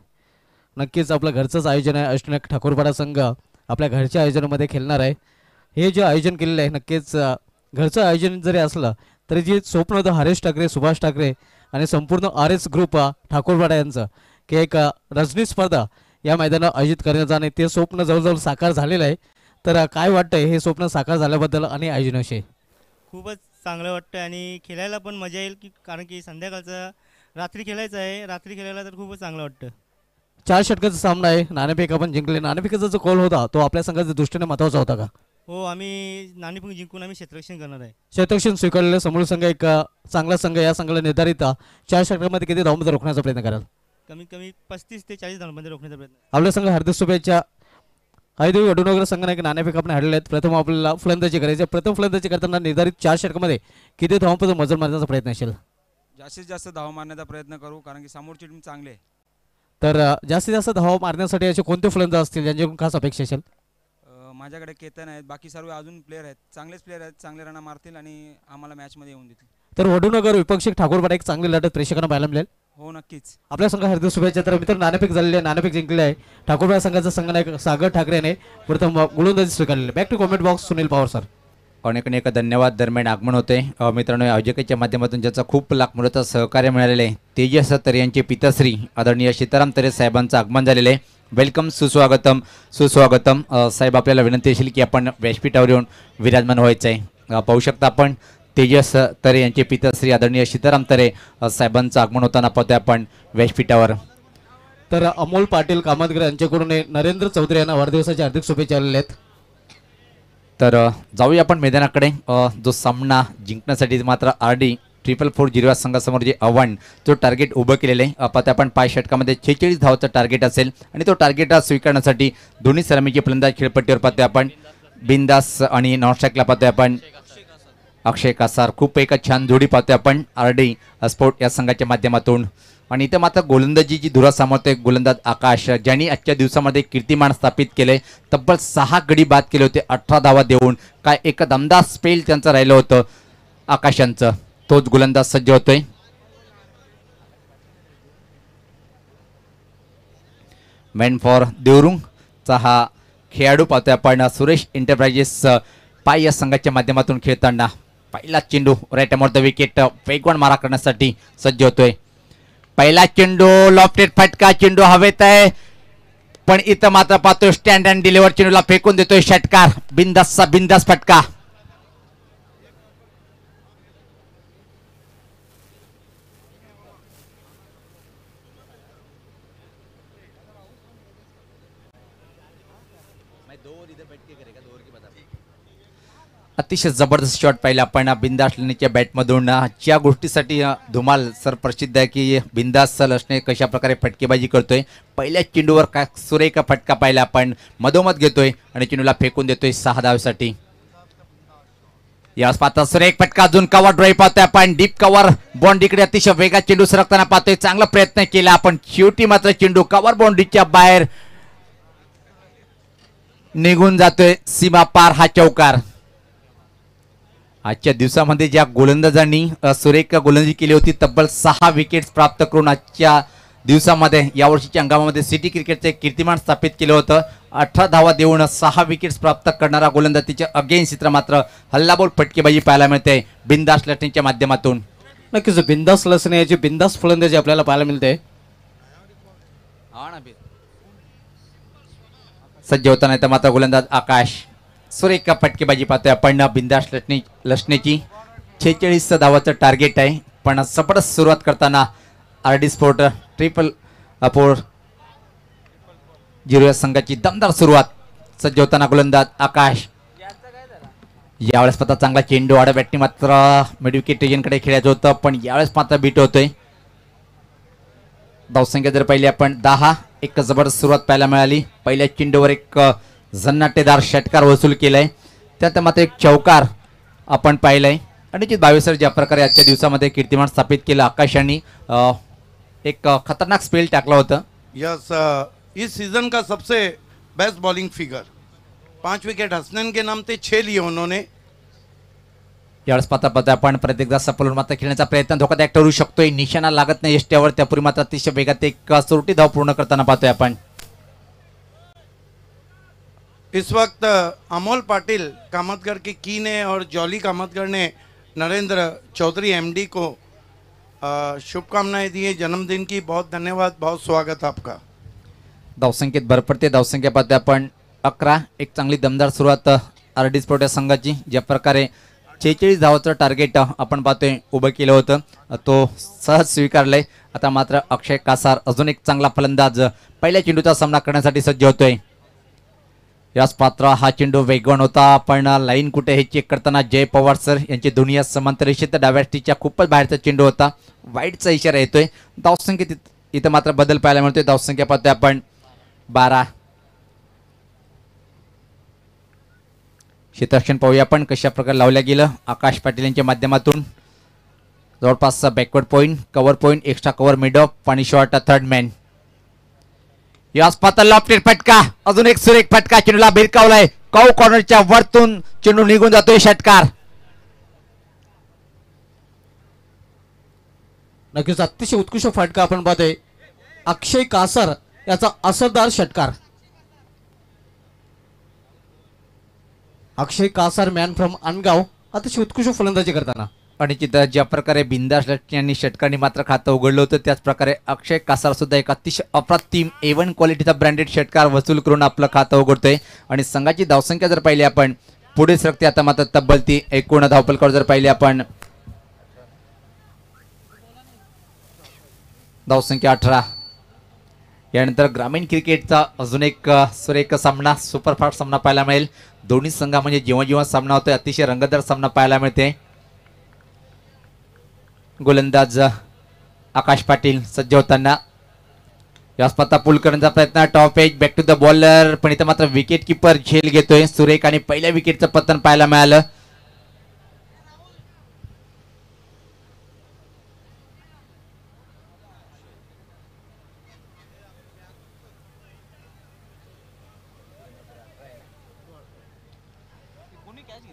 नक्कीच आपलं घरचंच आयोजन आहे. अष्टनाथ ठाकूरपाडा संघ आपल्या घरच्या आयोजनामध्ये खेळणार आहे. हे जे आयोजन केलेलं आहे नक्कीच घरचं आयोजन जरी असलं तरी जे स्वप्न होतं हरेश ठाकरे, सुभाष ठाकरे आणि संपूर्ण RS ग्रुप ठाकूरपाडा यांचं की एक रजनी स्पर्धा या मैदानात आयोजित करण्याचं आणि ते स्वप्न जवळजवळ साकार झालेलं आहे. तर काय वाटतंय हे स्वप्न साकार झाल्याबद्दल आणि आयोजनाविषयी? खूपच चांगलं वाटतं आणि खेळायला पण मजा येईल की कारण की संध्याकाळचं रात्री खेळायचं आहे. रात्री खेळायला तर खूपच चांगलं वाटतं. 4 षटकाचा सामना आहे. नाणेफेक आपण जिंकले. नाणेफेकाचा जो कॉल होता तो आपल्या संघाच्या दृष्टीने महत्त्वाचा होता का? हो, आम्ही नाणेफेक जिंकून आम्ही क्षेत्ररक्षण करणार आहे. क्षेत्ररक्षण स्वीकारलेलं समोर संघ एक चांगला संघ. या संघाला निर्धारित 4 षटकामध्ये किती धावांमध्ये रोखण्याचा प्रयत्न कराल? कमीत कमी 35 ते 40 धावांमध्ये रोखण्याचा प्रयत्न. आपल्या संघ हार्दिक शुभेच्छा. आईदेवी वडूनगर संघाने एक नाणेफेक आपण हाडलेले आहेत. प्रथम आपल्याला फलंदाजी करायची. प्रथम फलंदाजी करताना निर्धारित 4 षटकामध्ये किती धावांपर्यंत मजल मारण्याचा प्रयत्न असेल? जास्तीत जास्त धावा मारण्याचा प्रयत्न करू, कारण की समोरची टीम चांगली आहे. तर जास्तीत जास्त धावा मारण्यासाठी असे कोणते फलंदाज असतील ज्यांच्याकडून खास अपेक्षा असेल? माझ्याकडे केतन आहेत, बाकी सर्व अजून प्लेयर आहेत, चांगलेच प्लेयर आहेत, चांगले रन मारतील आणि आम्हाला मॅचमध्ये येऊन देतील. तर वडूनगर विपक्षी ठाकूरपाडा एक चांगली लढत प्रेक्षकांना पाहायला मिळेल. हो नक्कीच. आपल्या संघ हार्दिक शुभेच्छा. तर मित्र नाणेफेक झालेली आहे, नाणेफेक जिंकले आहे. ठाकूरपाडा संघाचा संघनायक सागर ठाकरे याने प्रथम गोलंदाजी स्वीकारलेली. Back to comment box Sunil Pawar sir. अनेक अनेक धन्यवाद. दरम्यान आगमन होते मित्रांनो आयोजकाच्या माध्यमातून ज्याचा खूप लाख मोलाचं सहकार्य मिळालेले आहे तेजस तरे यांचे पिताश्री आदरणीय सीताराम तरे साहेबांचं आगमन झालेलं आहे. वेलकम, सुस्वागतम सुस्वागतम. साहेब आपल्याला विनंती असेल की आपण व्यासपीठावर येऊन विराजमान व्हायचं आहे. पाहू शकता आपण तेजस तरे यांचे पिताश्री आदरणीय सीताराम तरे साहेबांचं आगमन होताना पाहतोय आपण व्यासपीठावर. तर अमोल पाटील कामतकर यांच्याकडून नरेंद्र चौधरी यांना वाढदिवसाच्या हार्दिक शुभेच्छा आलेल्या आहेत. तर जाऊया आपण मैदानाकडे. जो सामना जिंकण्यासाठी मात्र RD 444 या संघासमोर जे आव्हान जो टार्गेट उभं केलेलं आहे पाहता आपण 5 षटकामध्ये 46 धावाचं टार्गेट असेल आणि तो टार्गेट स्वीकारण्यासाठी दोन्ही सलामीचे फलंदाज खेळपट्टीवर पाहतोय आपण. बिंदास आणि नॉनस्ट्राईकला पाहतोय आपण अक्षय कासार. खूप एक छान जोडी पाहतोय आपण RD स्पोर्ट या संघाच्या माध्यमातून. आणि इथं मात्र गोलंदाजीची धुरा सांभाळतोय गोलंदाज आकाश, ज्यांनी आजच्या दिवसामध्ये कीर्तिमान स्थापित केले. तब्बल 6 गडी बाद केले होते 18 धावा देऊन. काय एक दमदार स्पेल त्यांचं राहिलं होतं आकाशांचं. तोच गोलंदाज सज्ज होतोय. मॅन फॉर देवरुंगचा हा खेळाडू पाहतोय आपण सुरेश एंटरप्राइजेस पाय या संघाच्या माध्यमातून खेळताना. पहिला चेंडू राईट अमोर द विकेट वेगवान मारा करण्यासाठी सज्ज होतोय. पहिला चेंडू लॉफ्टेड फटका, चेंडू हवेत आहे पण इथं मात्र पाहतोय स्टँड अँड डिलिव्हर चेंडूला फेकून देतोय षटकार. बिंदासचा बिंदास फटका. अतिशय जबरदस्त शॉट पाहिला आपण बिंदास लसणेच्या बॅटमधून. ज्या गोष्टीसाठी धुमाल सर प्रसिद्ध आहे की बिंदास लसणे कशा प्रकारे फटकेबाजी करतोय. पहिल्या चेंडूवर काय सुरेख फटका पाहिला आपण, मधोमध घेतोय आणि चेंडूला फेकून देतोय 6 धावासाठी. यास पाहता सुरेख फटका, अजून कव्हर ड्राईव्ह पाहतोय आपण. डीप कव्हर बाउंड्रीकडे अतिशय वेगात चेंडू सरकताना पाहतोय. चांगला प्रयत्न केला आपण, शेवटी मात्र चेंडू कव्हर बाउंड्रीच्या बाहेर निघून जातोय सीमा पार. हा चौकार. आजच्या दिवसामध्ये ज्या गोलंदाजांनी सुरेख गोलंदाजी केली होती तब्बल 6 विकेट्स प्राप्त करून आजच्या दिवसामध्ये यावर्षीच्या हंगामामध्ये सिटी क्रिकेटचे कीर्तिमान स्थापित केलं होतं. 18 धावा देऊन 6 विकेट्स प्राप्त करणारा गोलंदाज तिच्या अगेन्स्ट चित्र मात्र हल्लाबोल फटकेबाजी पाहायला मिळते बिंदास लसणेच्या माध्यमातून. नक्कीच बिंदास लसणे याची बिंदास फलंदाजी आपल्याला पाहायला मिळते. सज्ज होताना तर मात्र गोलंदाज आकाश. सुरेख फटकेबाजी पाहतोय आपण बिंदास लसणेची. 46 धावाचं टार्गेट आहे पण जबरदस्त सुरुवात करताना RD स्पोर्ट 444 या संघाची दमदार सुरुवात. सज्ज होताना गोलंदाज आकाश. यावेळेस मात्र चांगला चेंडू आडा बॅटने मात्र मिडविकेट रीजनकडे खेळायचं होतं पण यावेळेस मात्र बीट होतोय. धावसंख्या जर पाहिली आपण 10. एक जबरदस्त सुरुवात पाहायला मिळाली. पहिल्या चेंडूवर एक झन्नाटेदार षटकार वसूल केलाय, त्यात मात्र एक चौकार आपण पाहिलाय. आणि 22 ज्या प्रकारे आजच्या दिवसामध्ये कीर्तिमान स्थापित केलं आकाशांनी एक खतरनाक स्पेल टाकला होता. यस, इस सीजन का सबसे best bowling figure. 5 wicket Hasnain के नाम थे, 6 लिए उन्होंने. यावेळेस पाहता आपण प्रत्येकदा सफल मात्र खेळण्याचा प्रयत्न धोकादायक ठरू शकतोय. निशाणा लागत नाही यष्ट्यावर, त्यापूर्वी मात्र अतिशय वेगात एक सोरटी धाव पूर्ण करताना पाहतोय आपण. इस वक्त अमोल पाटिल कामतगर की की ने और जॉली कामतगर ने नरेंद्र चौधरी MD को शुभकामनाएं दी है जन्मदिन की. बहुत धन्यवाद, बहुत स्वागत आपका. धावसंख्येत भर पडते. धावसंख्या पाहतोय आपण 11. एक चांगली दमदार सुरुवात RD स्पोर्ट या संघाची. ज्या प्रकारे 46 धावाचं टार्गेट आपण पाहतोय उभं केलं होतं तो सहज स्वीकारलंय. आता मात्र अक्षय कासार अजून एक चांगला फलंदाज पहिल्या चेंडूचा सामना करण्यासाठी सज्ज होतोय. याच पात्र हा चेंडू वेगवान होता पण लाईन कुठे हे चेक करताना जय पवार सर यांची दुनिया समांतर रेषेत डाव्या टीच्या खूपच बाहेरचा चेंडू होता. वाईटचा इशारा येतोय. धावसंख्येत इथं मात्र बदल पाहायला मिळतोय. धावसंख्या पाहतोय आपण 12. क्षेत्ररक्षण पाहूया आपण कशा प्रकारे लावल्या गेलं आकाश पाटील यांच्या माध्यमातून. जवळपास backward point, cover point, extra cover mid of आणि शॉर्ट थर्ड मॅन. याच पातळ लॉफ्टेड फटका, अजून एक सुरेख फटका चेंडूला भिरकावलाय. कॉव कॉर्नरच्या वरतून चेंडू निघून जातोय षटकार. नक्कीच अतिशय उत्कृष्ट फटका आपण पाहतोय. अक्षय कासार याचा असरदार षटकार. अक्षय कासार मॅन फ्रॉम अनगाव अतिशय उत्कृष्ट फलंदाजी करताना. आणि तिथं ज्या प्रकारे बिंदास यांनी षटकांनी मात्र खातं उघडलं होतं त्याच प्रकारे अक्षय कासार सुद्धा एक अतिशय अप्रतिम A1 क्वालिटीचा ब्रँडेड षटकार वसूल करून आपलं खातं उघडतोय. आणि संघाची धावसंख्या जर पाहिली आपण पुढे सरकते आता मात्र तब्बल ती एकूण धावफलकावर जर पाहिली आपण धावसंख्या 18. यानंतर ग्रामीण क्रिकेटचा अजून एक सुरेख सामना, सुपरफास्ट सामना पाहायला मिळेल. दोन्ही संघा म्हणजे जेव्हा जेव्हा सामना होतोय अतिशय रंगतदार सामना पाहायला मिळते. गोलंदाज आकाश पाटील सज्ज होताना यास पत्ता पूल करण्याचा प्रयत्न, top edge back to the bowler, पण इथं मात्र विकेट किपर झेल घेतोय सुरेख आणि पहिल्या विकेटचं पतन पाहायला मिळालं.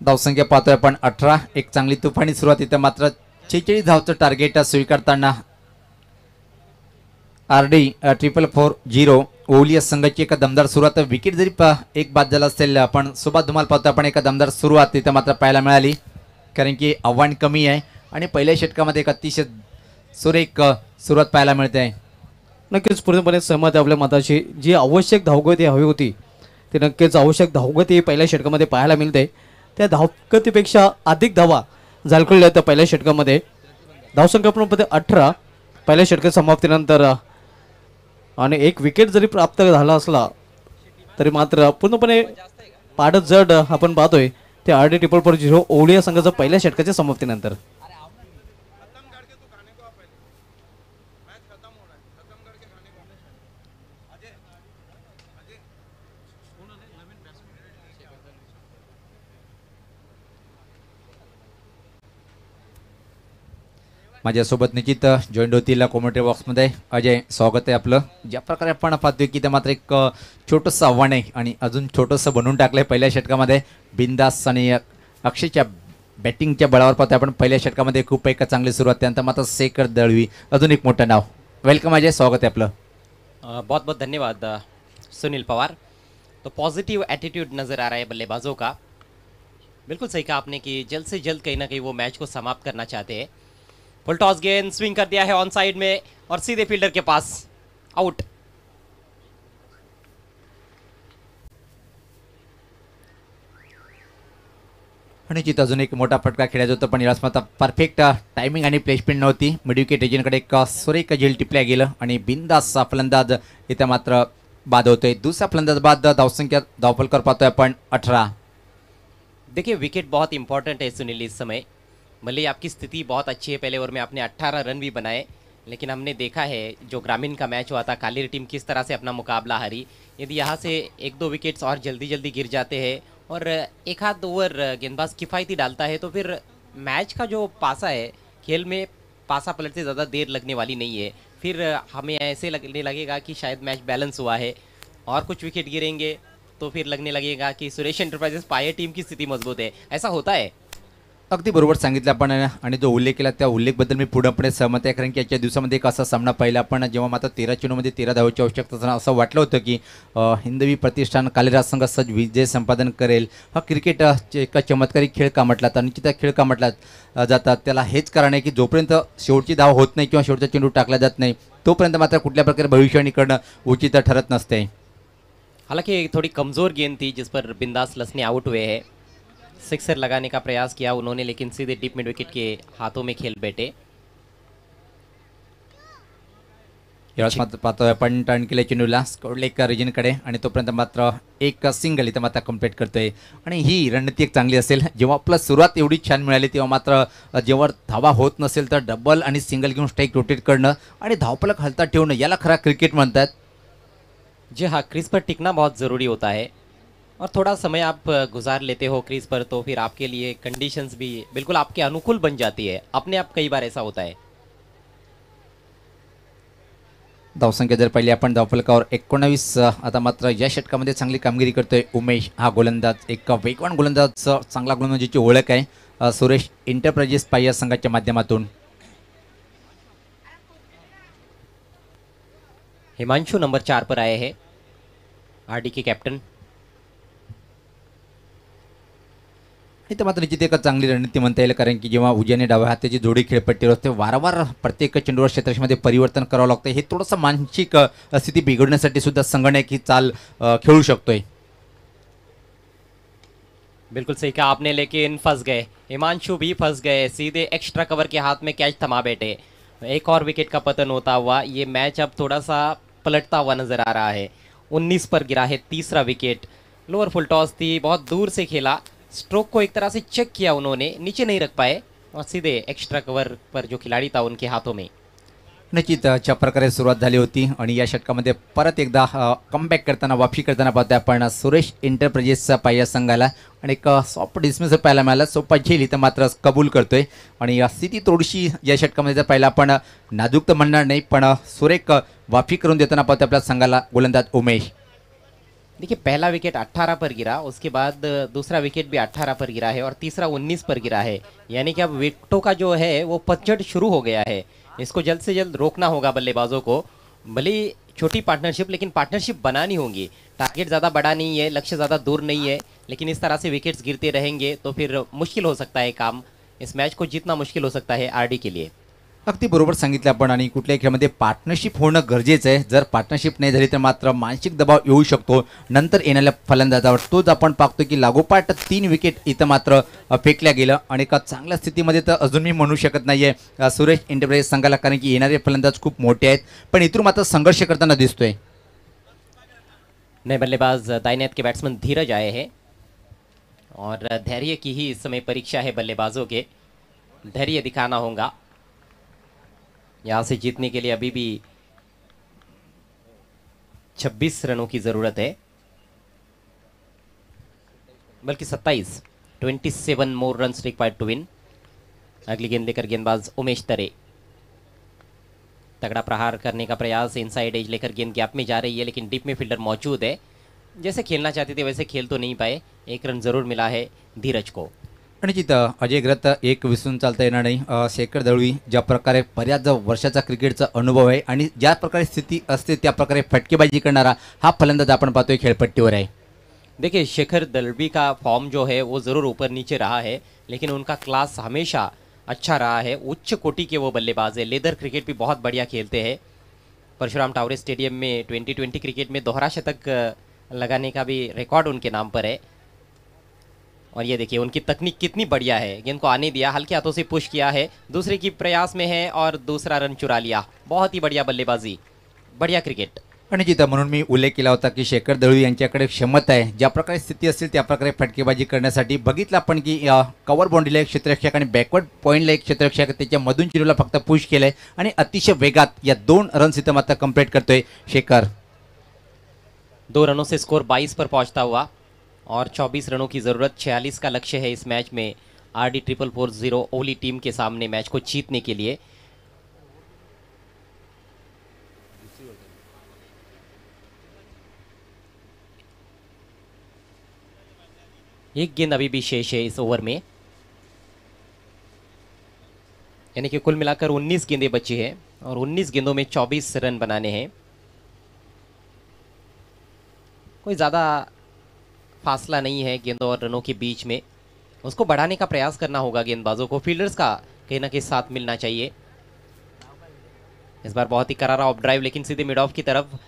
धावसंख्या पाहतोय आपण 18. एक चांगली तुफानी सुरुवात, इथं मात्र 46 धावचं टार्गेट स्वीकारताना RD 440 ओवली संघाची एक दमदार सुरुवात. विकेट जरी एक बाद झाला असेल पण सुभाष धुमाल पाहतो आपण एक दमदार सुरुवात इथं मात्र पाहायला मिळाली, कारण की आव्हान कमी आहे आणि पहिल्या षटकामध्ये एक अतिशय सुरेख सुरुवात पाहायला मिळते आहे. नक्कीच पूर्णपणे सहमत आहे आपल्या मताशी. जी आवश्यक धावगती हवी होती ती नक्कीच आवश्यक धावगती पहिल्या षटकामध्ये पाहायला मिळते. त्या धावगतीपेक्षा अधिक धावा झालकुळल्या त्या पहिल्या षटकामध्ये. धावसंख्या पण 18 पहिल्या षटक समाप्तीनंतर. आणि एक विकेट जरी प्राप्त झाला असला तरी मात्र पूर्णपणे पाडत जड आपण पाहतोय ते RD 440 ओवलिया संघाचं पहिल्या षटकाच्या समाप्तीनंतर. माझ्यासोबत निश्चित जॉईंट होतील कॉमेंट्री बॉक्समध्ये अजय, स्वागत आहे आपलं. ज्या प्रकारे आपण पाहतोय की ते मात्र एक छोटंसं आव्हान आहे आणि अजून छोटंसं बनवून टाकलं आहे पहिल्या षटकामध्ये. बिंदास आणि अक्षयच्या बॅटिंगच्या बळावर पाहतोय आपण पहिल्या षटकामध्ये खूप एक चांगली सुरुवात, त्यानंतर मात्र शेखर दळवी अजून एक मोठं नाव. वेलकम अजय, स्वागत आहे आपलं. बहुत बहुत धन्यवाद सुनील पवार. तो पॉजिटिव एटीट्यूड नज़र आ रहा है बल्लेबाजों का. बिल्कुल सही कहा आपने कि जल्द से जल्द कहीं ना कहीं वो मैच को समाप्त करना चाहते हैं. फुल टॉस गेंद स्विंग कर दिया है ऑन साइड में और सीधे फील्डर के पास, आउट. आणि जिथं अजून एक मोठा फटका खेळायचा होता पण यावेळेस मात्र परफेक्ट टायमिंग आणि प्लेसमेंट नव्हती. मिड विकेट एजंटकडे एक सुरेख झेल टिपल्या गेलं आणि बिंदास फलंदाज इथं मात्र बाद होतोय. दुसरा फलंदाज बाद, धावसंख्या धावफलकर पाहतोय आपण 18. देखिए विकेट बहुत इंपॉर्टेंट है सुनील इस समय. भले ही आपकी स्थिति बहुत अच्छी है, पहले ओवर में आपने 18 रन भी बनाए, लेकिन हमने देखा है जो ग्रामीण का मैच हुआ था कालीर टीम किस तरह से अपना मुकाबला हारी. यदि यहाँ से एक दो विकेट्स और जल्दी जल्दी गिर जाते हैं और एक आध ओवर गेंदबाज किफ़ायती डालता है तो फिर मैच का जो पासा है, खेल में पासा पलटते ज़्यादा देर लगने वाली नहीं है. फिर हमें ऐसे लगने लगेगा कि शायद मैच बैलेंस हुआ है और कुछ विकेट गिरेंगे तो फिर लगने लगेगा कि सुरेश एंटरप्राइजेस पाये टीम की स्थिति मजबूत है. ऐसा होता है. अगदी बरोबर सांगितलं आपण आणि जो उल्लेख केला त्या उल्लेखबद्दल मी पूर्णपणे सहमत आहे, कारण की आजच्या दिवसामध्ये एक असा सामना पाहिला आपण जेव्हा मात्र 13 चेंडूमध्ये 13 धावांची आवश्यकता असताना असं वाटलं होतं की हिंदवी प्रतिष्ठान कालिराज संघ सहज विजय संपादन करेल. हा क्रिकेट एक चमत्कारी खेळ का म्हटलात आणि त्या खेळ का म्हटलात जातात त्याला हेच कारण आहे की जोपर्यंत शेवटची धाव होत नाही किंवा शेवटचा चेंडू टाकला जात नाही तोपर्यंत मात्र कुठल्या प्रकारे भविष्यवाणी करणं उचित ठरत नसते. हालांकि थोड़ी कमज़ोर गेंद थी जिस पर बिंदास लसने आउट हुए हैं. सिक्सर लगाने का प्रयास किया उन्होंने लेकिन सीधे डीप मिड विकेट के हाथों में खेल बैठे. यावेळेस मात्र पाहतोय आपण टर्न केले चेंडूला स्कॉटलेक रिजनकडे आणि तोपर्यंत मात्र एक सिंगल इथं मात्र कंप्लीट करतोय. आणि ही रणनीती एक चांगली असेल, जेव्हा आपला सुरुवात एवढी छान मिळाली तेव्हा मात्र जेव्हा धावा होत नसेल तर डबल आणि सिंगल घेऊन स्ट्राईक रोटेट करणं आणि धावफलक हलता ठेवणं याला खरा क्रिकेट म्हणतात. जी हाँ, क्रीज पर टिकना बहुत ज़रूरी होता है. और थोड़ा समय आप गुजार लेते हो क्रीज पर तो फिर आपके लिए कंडीशंस भी बिल्कुल आपके अनुकूल बन जाती है, अपने आप कई बार ऐसा होता है। धावसंख्या जर पाहिली आपण धावफलकावर 19, आता मात्र या षटकामध्ये चांगली कामगिरी करतोय उमेश हा गोलंदाज, एक वेगवान गोलंदाज, चांगला गोलंदाजीची ओळख आहे सुरेश इंटरप्राइजेस पाय संघाच्या माध्यमातून। हिमांशु नंबर 4 पर आए हैं, आरडी के कैप्टन। इथं मात्र निश्चित एक चांगली रणनीती म्हणता येईल, कारण की जेव्हा उजव्या डाव्या हाताची जोडी खेळपट्टीवर असते वारंवार प्रत्येक चेंडूवर क्षेत्रामध्ये परिवर्तन करावं लागतं, हे थोडंसं मानसिक स्थिती बिघडण्यासाठी सुद्धा संगणक ही चाल खेळू शकतोय। बिल्कुल सही कहा आपने, लेकिन फंस गए, हिमांशु भी फंस गए, सीधे एक्स्ट्रा कवर के हाथ में कैच थमा बैठे। एक और विकेट का पतन होता हुआ ये मैच अब थोड़ा सा पलटता हुआ नजर आ रहा है। 19 पर गिरा है तीसरा विकेट, लोअर फुल टॉस थी, बहुत दूर से खेला, स्ट्रोक को एक तरह से चेक किया उन्होंने, नीचे नहीं रख पाए और सीधे एक्स्ट्रा कवर पर जो खिलाड़ी था उनके हाथों में। निश्चित अशा प्रकारे सुरुवात झाली होती आणि या षटकामध्ये परत एकदा कमबॅक करताना, वापसी करताना पाहतोय आपण सुरेश इंटरप्राइजेसचा पाय संघाला, आणि एक सॉफ्ट डिसमिस पाहायला मिळाला, सोपा झेल इथं मात्र कबूल करतोय। आणि या स्थिती थोडीशी या षटकामध्ये जर पाहिला आपण नाजूक तर म्हणणार नाही, पण सुरेख वाफी करून देताना पाहतोय आपल्या संघाला गोलंदाज उमेश। देखिए पहला विकेट 18 पर गिरा, उसके बाद दूसरा विकेट भी 18 पर गिरा है और तीसरा 19 पर गिरा है, यानी कि अब विकेटों का जो है वो पतझड़ शुरू हो गया है। इसको जल्द से जल्द रोकना होगा बल्लेबाजों को, भले छोटी पार्टनरशिप लेकिन पार्टनरशिप बनानी होगी। टारगेट ज़्यादा बड़ा नहीं है, लक्ष्य ज़्यादा दूर नहीं है, लेकिन इस तरह से विकेट्स गिरते रहेंगे तो फिर मुश्किल हो सकता है काम, इस मैच को जीतना मुश्किल हो सकता है आरडी के लिए। अगदी बरोबर सांगितलं आपण, आणि कुठल्याही खेळामध्ये पार्टनरशिप होणं गरजेचं आहे। जर पार्टनरशिप नाही झाली तर मात्र मानसिक दबाव येऊ शकतो नंतर येणाऱ्या फलंदाजावर। तोच आपण पाहतो की लागोपाठ 3 विकेट इथं मात्र फेकल्या गेलं, आणि एका चांगल्या स्थितीमध्ये तर अजून मी म्हणू शकत नाहीये सुरेश इंटरप्राइजेस संघाला, कारण की येणारे फलंदाज खूप मोठे आहेत, पण इथून मात्र संघर्ष करताना दिसतोय। नए बल्लेबाज दाहिने हाथ के बैट्समैन धीरज आए हैं और धैर्य की ही इस समय परीक्षा है बल्लेबाजों के, धैर्य दिखाना होगा। यहाँ से जीतने के लिए अभी भी 26 रनों की जरूरत है, बल्कि 27 मोर रन्स रिक्वायर्ड टू विन। अगली गेंद लेकर गेंदबाज उमेश तरे, तगड़ा प्रहार करने का प्रयास, इनसाइड एज लेकर गेंद गैप में जा रही है, लेकिन डीप में फील्डर मौजूद है, जैसे खेलना चाहते थे वैसे खेल तो नहीं पाए। 1 रन जरूर मिला है धीरज को। आणि तिथं अजय ग्रत एक विसरून चालता येणार नाही। शेखर दळवी ज्या प्रकारे बऱ्याच वर्षाचा क्रिकेटचा अनुभव आहे आणि ज्या प्रकारे स्थिती असते त्या प्रकारे फटकेबाजी करणारा हा फलंदाज आपण पाहतोय खेळपट्टीवर आहे। देखिए शेखर दलवी का फॉर्म जो है वो ज़रूर ऊपर नीचे रहा है, लेकिन उनका क्लास हमेशा अच्छा रहा है, उच्च कोटि के वो बल्लेबाज है, लेदर क्रिकेट भी बहुत बढ़िया खेलते हैं। परशुराम टावरे स्टेडियम में 2020 क्रिकेट में दोहरा शतक लगाने का भी रिकॉर्ड उनके नाम पर है। और ये देखिए उनकी तकनीक कितनी बढ़िया है, गेंद को आने दिया, हल्के हाथों से पुश किया है, दूसरे की प्रयास में है और दूसरा रन चुरा लिया। बहुत ही बढ़िया बल्लेबाजी, बढ़िया क्रिकेट। आणि जिथं म्हणून मी उल्लेख केला होता की शेखर दळवी यांच्याकडे क्षमता आहे, ज्या प्रकारे स्थिती असेल त्या प्रकारे फटकेबाजी करण्यासाठी। बघितलं आपण की कव्हर बाउंड्रीला एक क्षेत्ररक्षक आणि बॅकवर्ड पॉईंटला एक क्षेत्ररक्षक, त्याच्यामधून चिरूला फक्त पुश केलंय आणि अतिशय वेगात या 2 रन्स इथं मात्र कंप्लीट करतोय शेखर। 2 रनों से स्कोर 22 पर पहुंचता हुआ और 24 रनों की ज़रूरत, 46 का लक्ष्य है इस मैच में आरडी 440 ओली टीम के सामने मैच को जीतने के लिए। एक गेंद अभी भी शेष है इस ओवर में, यानी कि कुल मिलाकर 19 गेंदें बची हैं और 19 गेंदों में 24 रन बनाने हैं। कोई ज़्यादा फासला नहीं है गेंदों और रनों के बीच में, उसको बढ़ाने का प्रयास करना होगा गेंदबाजों को, फील्डर्स का कहीं ना कहीं साथ मिलना चाहिए। इस बार बहुत ही करारा ऑफ ड्राइव, लेकिन सीधे मिड ऑफ की तरफ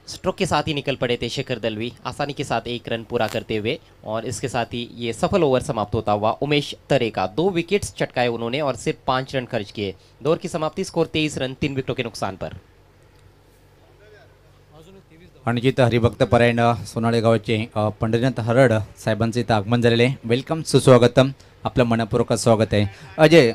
स्ट्रोक के साथ ही निकल पड़े थे शेखर दलवी, आसानी के साथ 1 रन पूरा करते हुए, और इसके साथ ही ये सफल ओवर समाप्त होता हुआ उमेश तरे का। 2 विकेट्स चटकाए उन्होंने और सिर्फ 5 रन खर्च किए। दौर की समाप्ति, स्कोर 23 रन 3 विकेटों के नुकसान पर। आणि जिथं हरिभक्त परायण सोनाळे गावचे पंढरीनाथ हरड साहेबांचे इथं आगमन झालेले आहे। वेलकम, सुस्वागतम, आपलं मनपूर्वक स्वागत आहे। अजय,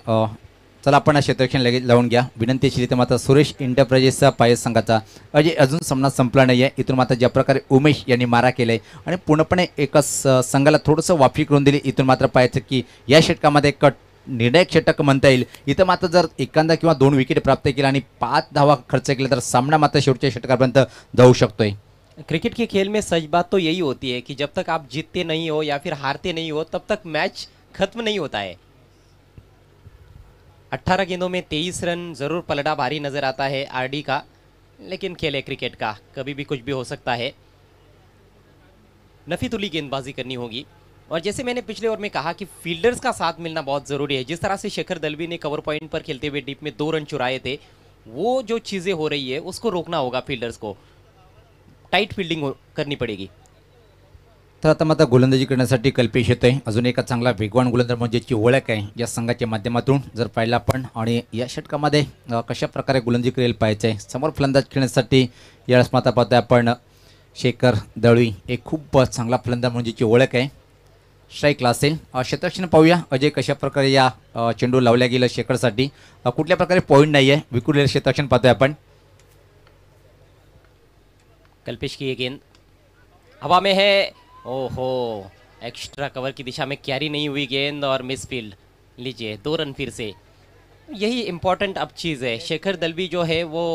चला आपण हा क्षेत्ररक्षण लगेच लावून घ्या. विनंती अशी तर मात्र सुरेश इंटरप्राइजेसचा पायस संघाचा अजय अजून सामना संपला नाही आहे. इथून मात्र ज्या प्रकारे उमेश यांनी मारा केलाय आणि पूर्णपणे एका संघाला थोडंसं वाफी करून दिली. इथून मात्र पाहायचं की या षटकामध्ये एक निर्णायक षटक म्हणता येईल. इथं मात्र जर एखादा किंवा 2 विकेट प्राप्त केला आणि 5 धावा खर्च केला तर सामना मात्र शेवटच्या षटकापर्यंत जाऊ शकतोय. क्रिकेट के खेल में सच बात तो यही होती है कि जब तक आप जीतते नहीं हो या फिर हारते नहीं हो तब तक मैच खत्म नहीं होता है. 18 गेंदों में 23 रन, ज़रूर पलड़ा भारी नज़र आता है आरडी का, लेकिन खेल है क्रिकेट का, कभी भी कुछ भी हो सकता है. नफीतुली गेंदबाजी करनी होगी और जैसे मैंने पिछले ओवर में कहा कि फील्डर्स का साथ मिलना बहुत ज़रूरी है. जिस तरह से शेखर दलवी ने कवर पॉइंट पर खेलते हुए डीप में 2 रन चुराए थे, वो जो चीज़ें हो रही है उसको रोकना होगा. फील्डर्स को टाइट फील्डिंग करनी पडेगी. तर आता मात्र गोलंदाजी करण्यासाठी कल्पेश येतोय. अजून एका चांगला वेगवान गोलंदाज म्हणजेची ओळख आहे या संघाच्या माध्यमातून जर पाहिला आपण. आणि या षटकामध्ये कशा प्रकारे गोलंदाजी करेल पाहायचं आहे. समोर फलंदाज खेळण्यासाठी यावेळेस मात्र पाहतोय आपण शेखर दळवी, एक खूप चांगला फलंदाज म्हणजेची ओळख आहे. स्ट्राईकला असेल. क्षेत्ररक्षण पाहूया अजय कशा प्रकारे या चेंडू लावल्या गेलं शेखरसाठी. कुठल्या प्रकारे पॉईंट नाही आहे. विखुरलेलं क्षेत्ररक्षण पाहतोय आपण. कल्पेश की ये गेंद हवा में है. ओहो, एक्स्ट्रा कवर की दिशा में कैरी नहीं हुई गेंद और मिस फील्ड. लीजिए 2 रन फिर से. यही इम्पोर्टेंट अब चीज़ है. शेखर दलवी जो है वो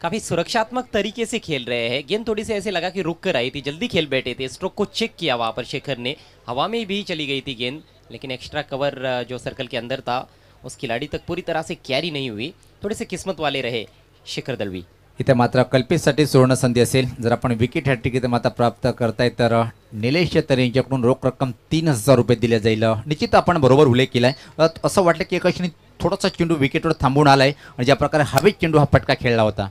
काफ़ी सुरक्षात्मक तरीके से खेल रहे हैं. गेंद थोड़ी सी ऐसे लगा कि रुक कर आई थी, जल्दी खेल बैठे थे. स्ट्रोक को चेक किया वहाँ पर शेखर ने, हवा में भी चली गई थी गेंद, लेकिन एक्स्ट्रा कवर जो सर्कल के अंदर था उस खिलाड़ी तक पूरी तरह से कैरी नहीं हुई. थोड़े से किस्मत वाले रहे शेखर दलवी. इथे मात्र कल्पेशसाठी सुवर्ण संधी असेल. जर आपण विकेट हॅट्रिक इथे मात्र प्राप्त करताय तर निलेश तरे यांच्याकडून रोख रक्कम 3000 रुपये दिले जाईल. निश्चित आपण बरोबर उल्लेख केलाय. असं वाटलं की एका क्षणी थोडासा चेंडू विकेटवर थांबून आलाय आणि ज्या प्रकारे हवेत चेंडू हा फटका खेळला होता.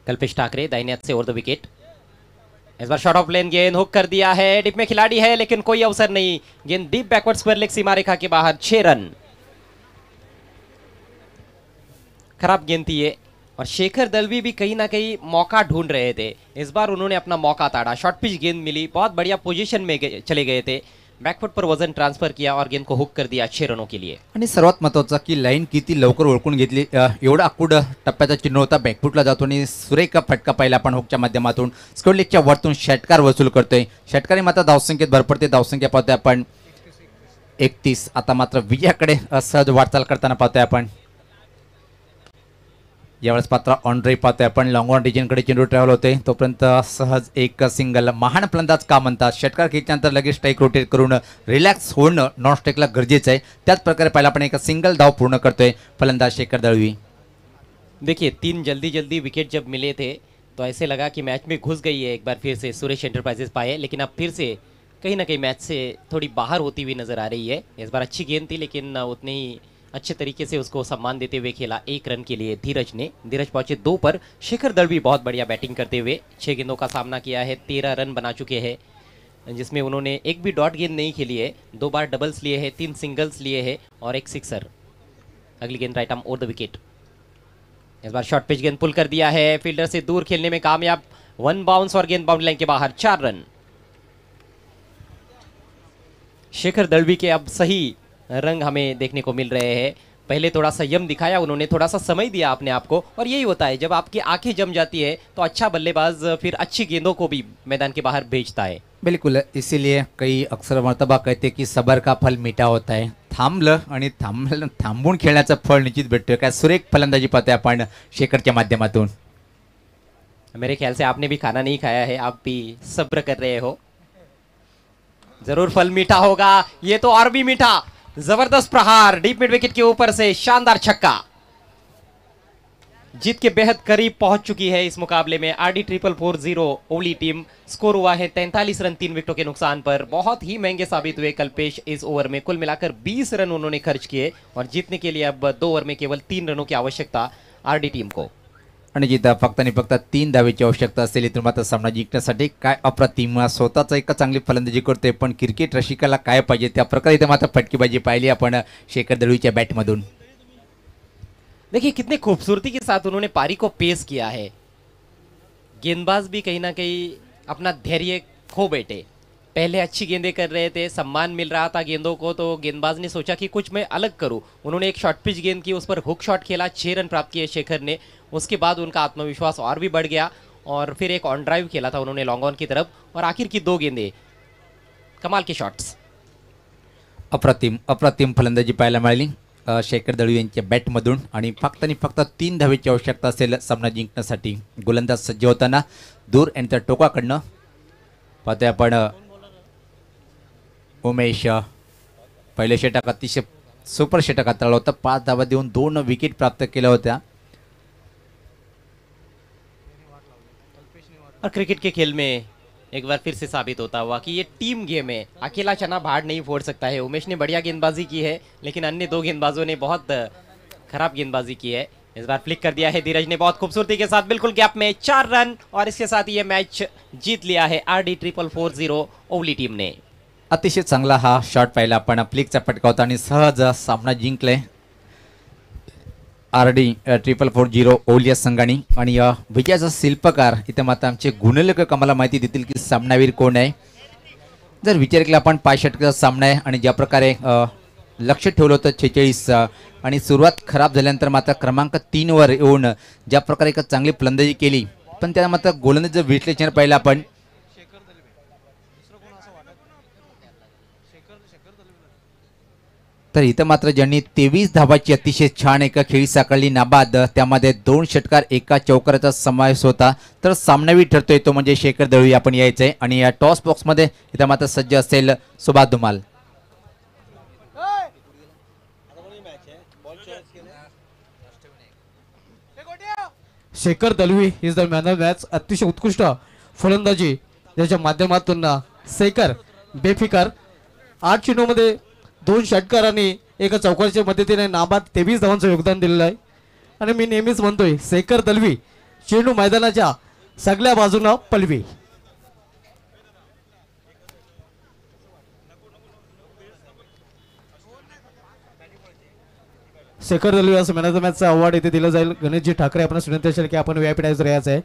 कल्पेश ठाकरे दाहिने हाथ से ओवर द विकेट. इस बार शॉट ऑफ लेन गेंद हुक कर दिया है. डिप में खिलाड़ी है लेकिन कोई अवसर नहीं. गेंद डीप बैकवर्ड स्क्वायर लेग सीमा रेखा के बाहर. 6 रन. खराब गेंद थी ये और शेखर दलवी भी कहीं ना कहीं मौका ढूंढ रहे थे. इस बार उन्होंने अपना मौका ताड़ा. शॉर्ट पिच गेंद मिली, बहुत बढ़िया पोजीशन में चले गए थे. बैकफुट पर वजन ट्रांसफर किया और गेंद को हुक कर दिया 6 रनों के लिए. आणि सर्वात महत्त्वाचं की लाईन किती लवकर ओळखून घेतली. एवढा आकूड टप्प्याचा चिन्ह होता. बॅकफुटला जातो आणि सुरेख फटका पाहिला आपण हुकच्या माध्यमातून. स्क्वेअर लेगच्या वरतून षटकार वसूल करतोय. षटकाने मात्र धावसंख्येत भर पडते. धावसंख्या पाहतोय आपण 31. आता मात्र विजयाकडे सहज वाटचाल करताना पाहतोय आपण. यावेळेस पात्र ऑन ड्राईव्ह पाहतोय आपण. लॉंग ऑन रिजनकडे चेंडू ट्रॅव्हल होते तोपर्यंत सहज एक सिंगल. महान फलंदाज का म्हणतात. षटकार खेचल्यानंतर लगेच स्ट्राईक रोटेट करून रिलॅक्स होणं नॉन स्ट्राईकला गरजेचं आहे. त्याच प्रकारे पहिला आपण एक सिंगल धाव पूर्ण करतोय फलंदाज शेखर दळवी. देखिए 3 जल्दी विकेट जब मिले थे तो ऐसे लगा कि मैच में घुस गई है एक बार फिर से सुरेश एंटरप्राइजेस पाए, लेकिन अब फिर से कहीं ना कहीं मैच से थोड़ी बाहर होती हुई नजर आ रही है. इस बार अच्छी गेंद थी लेकिन उतने ही अच्छे तरीके से उसको सम्मान देते हुए खेला 1 रन के लिए धीरज ने. धीरज पहुंचे 2 पर. शेखर दलवी बहुत बढ़िया बैटिंग करते हुए 6 गेंदों का सामना किया है. 13 रन बना चुके हैं जिसमें उन्होंने एक भी डॉट गेंद नहीं खेली है. 2 बार डबल्स लिए हैं, 3 सिंगल्स लिए हैं और 1 सिक्सर. अगली गेंद right arm over the wicket. इस बार शॉर्ट पिच गेंद पुल कर दिया है. फील्डर से दूर खेलने में कामयाब. 1 बाउंस और गेंद बाउंड्री लाइन के बाहर. 4 रन. शेखर दलवी के अब सही रंग हमें देखने को मिल रहे हैं. पहले थोड़ा संयम दिखाया उन्होंने, थोड़ा सा समय दिया अपने आप को, और यही होता है जब आपकी आंखें जम जाती है तो अच्छा बल्लेबाज फिर अच्छी गेंदों को भी मैदान के बाहर भेजता है. बिल्कुल. इसीलिए कई अक्सर मर्तबा कहते की सबर का फल मीठा होता है. थांबलं आणि थांबून खेळण्याचं फळ निश्चित भेटतोय. काय सुरेख फलंदाजी पाहतोय आपण शेखरच्या माध्यमातून. मेरे ख्याल से आपने भी खाना नहीं खाया है, आप भी सब्र कर रहे हो. जरूर फल मीठा होगा. ये तो और भी मीठा. जबरदस्त प्रहार डीप मिड विकेट के ऊपर से. शानदार छक्का. जीत के बेहद करीब पहुंच चुकी है इस मुकाबले में आरडी 444 ओवली टीम. स्कोर हुआ है 43 रन 3 विकेटों के नुकसान पर. बहुत ही महंगे साबित हुए कल्पेश इस ओवर में. कुल मिलाकर 20 रन उन्होंने खर्च किए और जीतने के लिए अब 2 ओवर में केवल 3 रनों की आवश्यकता आरडी टीम को. आणि जिथं फक्त आणि फक्त 3 धावेची आवश्यकता असेल इथून मात्र सामना जिंकण्यासाठी. काय अप्रतिम. स्वतःच एक चांगली फलंदाजी करतोय पण क्रिकेट रसिकाला काय पाहिजे त्या प्रकारे इथे मात्र फटकेबाजी पाहिली आपण शेखर दळवीच्या बॅटमधून. देखिए कितने खूबसूरती के साथ उन्होंने पारी को पेश किया है. गेंदबाज भी कहीं ना कहीं अपना धैर्य खो बैठे. पहले अच्छी गेंदें कर रहे थे, सम्मान मिल रहा था गेंदों को, तो गेंदबाज ने सोचा कि कुछ मैं अलग करूं। उन्होंने एक शॉर्ट पिच गेंद की, उस पर हुक शॉट खेला, 6 रन प्राप्त किए शेखर ने। उसके बाद उनका आत्मविश्वास और भी बढ़ गया और फिर एक ऑन ड्राइव खेला था उन्होंने लॉन्ग ऑन की तरफ, और आखिर की 2 गेंदें कमाल के शॉट्स। अप्रतिम अप्रतिम फलंदाजी पाहायला मिळाली शेखर दळवी यांच्या बॅटमधून आणि फक्त 3 धावेची आवश्यकता असेल सामना जिंकण्यासाठी। गोलंदाज सज्ज होताना दूर यांच्या टोकाकडनं पाहतोय आपण उमेश पहिले षटक अतिशय सुपर षटक हाताळलं होतं, 5 धावा देऊन 2 विकेट प्राप्त केल्या होत्या। और क्रिकेट के खेल में एक बार फिर से साबित होता हुआ कि ये टीम गेम है, अकेला चना भाड़ नहीं फोड़ सकता है। उमेश ने बढ़िया गेंदबाजी की है, लेकिन अन्य 2 गेंदबाजों ने बहुत खराब गेंदबाजी की है। इस बार फ्लिक कर दिया है धीरज ने बहुत खूबसूरती के साथ, बिल्कुल गैप में 4 रन, और इसके साथ ये मैच जीत लिया है RD 440 ओवली टीम ने। अतिशय चांगला हा शॉट पाहिला आपण, फ्लिकचा फटका होता आणि सहज सामना जिंकले RD 440 ओवली संघाने। आणि विजयाचा शिल्पकार इथे मात्र आमचे गुणलेखक आम्हाला माहिती देतील की सामनावीर कोण आहे। जर विचार केला आपण 5 षटकाचा सामना आहे आणि ज्या प्रकारे लक्ष ठेवलं होतं 46 आणि सुरुवात खराब झाल्यानंतर मात्र क्रमांक 3 वर येऊन ज्या प्रकारे एक चांगली फलंदाजी केली, पण त्या मात्र गोलंदाजीचं विश्लेषण पाहिलं आपण तर इथं मात्र ज्यांनी 23 धावाची अतिशय छान एका खेळी साकारली नाबाद, त्यामध्ये 2 षटकार एका चौकाराचा समावेश होता। तर सामनावी ठरतोय तो म्हणजे शेखर दळवी आपण यायचंय आणि या टॉस बॉक्स मध्ये इथं मात्र सज्ज असेल Subhash Dhumal. Shekhar Dalvi is the man of match. अतिशय उत्कृष्ट फलंदाजी ज्याच्या माध्यमातून शेखर बेफिकर 8 चेंडूमध्ये 2 षटकार आणि एका चौकारच्या मदतीने नाबाद 23 धावांचं योगदान दिलेलं आहे। आणि मी नेहमीच म्हणतोय शेखर दलवी चेंडू मैदानाच्या सगळ्या बाजूनं पलवी। शेखर दलवी असं मॅन ऑफ द मॅचचा अवॉर्ड इथे दिला जाईल। गणेशजी ठाकरे आपण विनंती असेल की आपण व्हीआयपी डायस राहायचं आहे।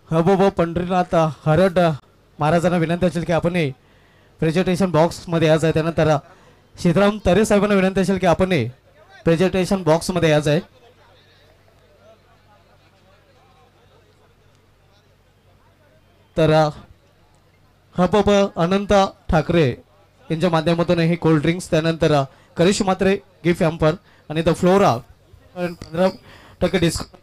हबोबो पंढरीनाथ हरड महाराजांना विनंती असेल की आपण प्रेझेंटेशन बॉक्समध्ये यायचं आहे। त्यानंतर सीताराम तरे साहेबांना विनंती असेल की आपण प्रेझेंटेशन बॉक्समध्ये यायचं आहे। तर हबोब अनंत ठाकरे यांच्या माध्यमातून हे कोल्ड ड्रिंक्स, त्यानंतर करिश मात्रे गिफ्ट हॅम्पर आणि द फ्लोरा 15% डिस्काउंट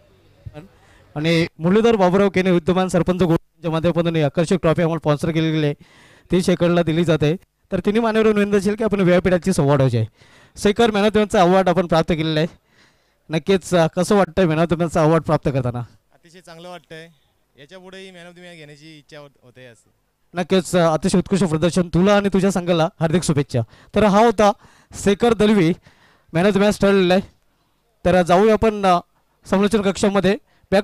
आणि मुरलीधर बाबूराव केने विद्यमान सरपंच गोळ्यांच्या माध्यमातून आकर्षक ट्रॉफी आम्हाला स्पॉन्सर केलेली आहे, ती शेखरला दिली जाते। तर तिन्ही मान्यवर विनंती असेल की आपण व्यापीठाची संवाद व्हायचे आहे। शेखर मॅन ऑफ द मॅचचा अवॉर्ड आपण प्राप्त केलेला आहे। नक्कीच कसं वाटतंय मॅन ऑफ द मॅचचा अवॉर्ड प्राप्त करताना? अतिशय चांगलं वाटतंय, याच्या पुढेही मॅन ऑफ द मॅच घेण्याची इच्छा होते असं। नक्कीच अतिशय उत्कृष्ट प्रदर्शन तुला आणि तुझ्या संघाला हार्दिक शुभेच्छा। तर हा होता Shekhar Dalvi man of the match ठरलेला आहे। तर जाऊया आपण समालोचन कक्षामध्ये।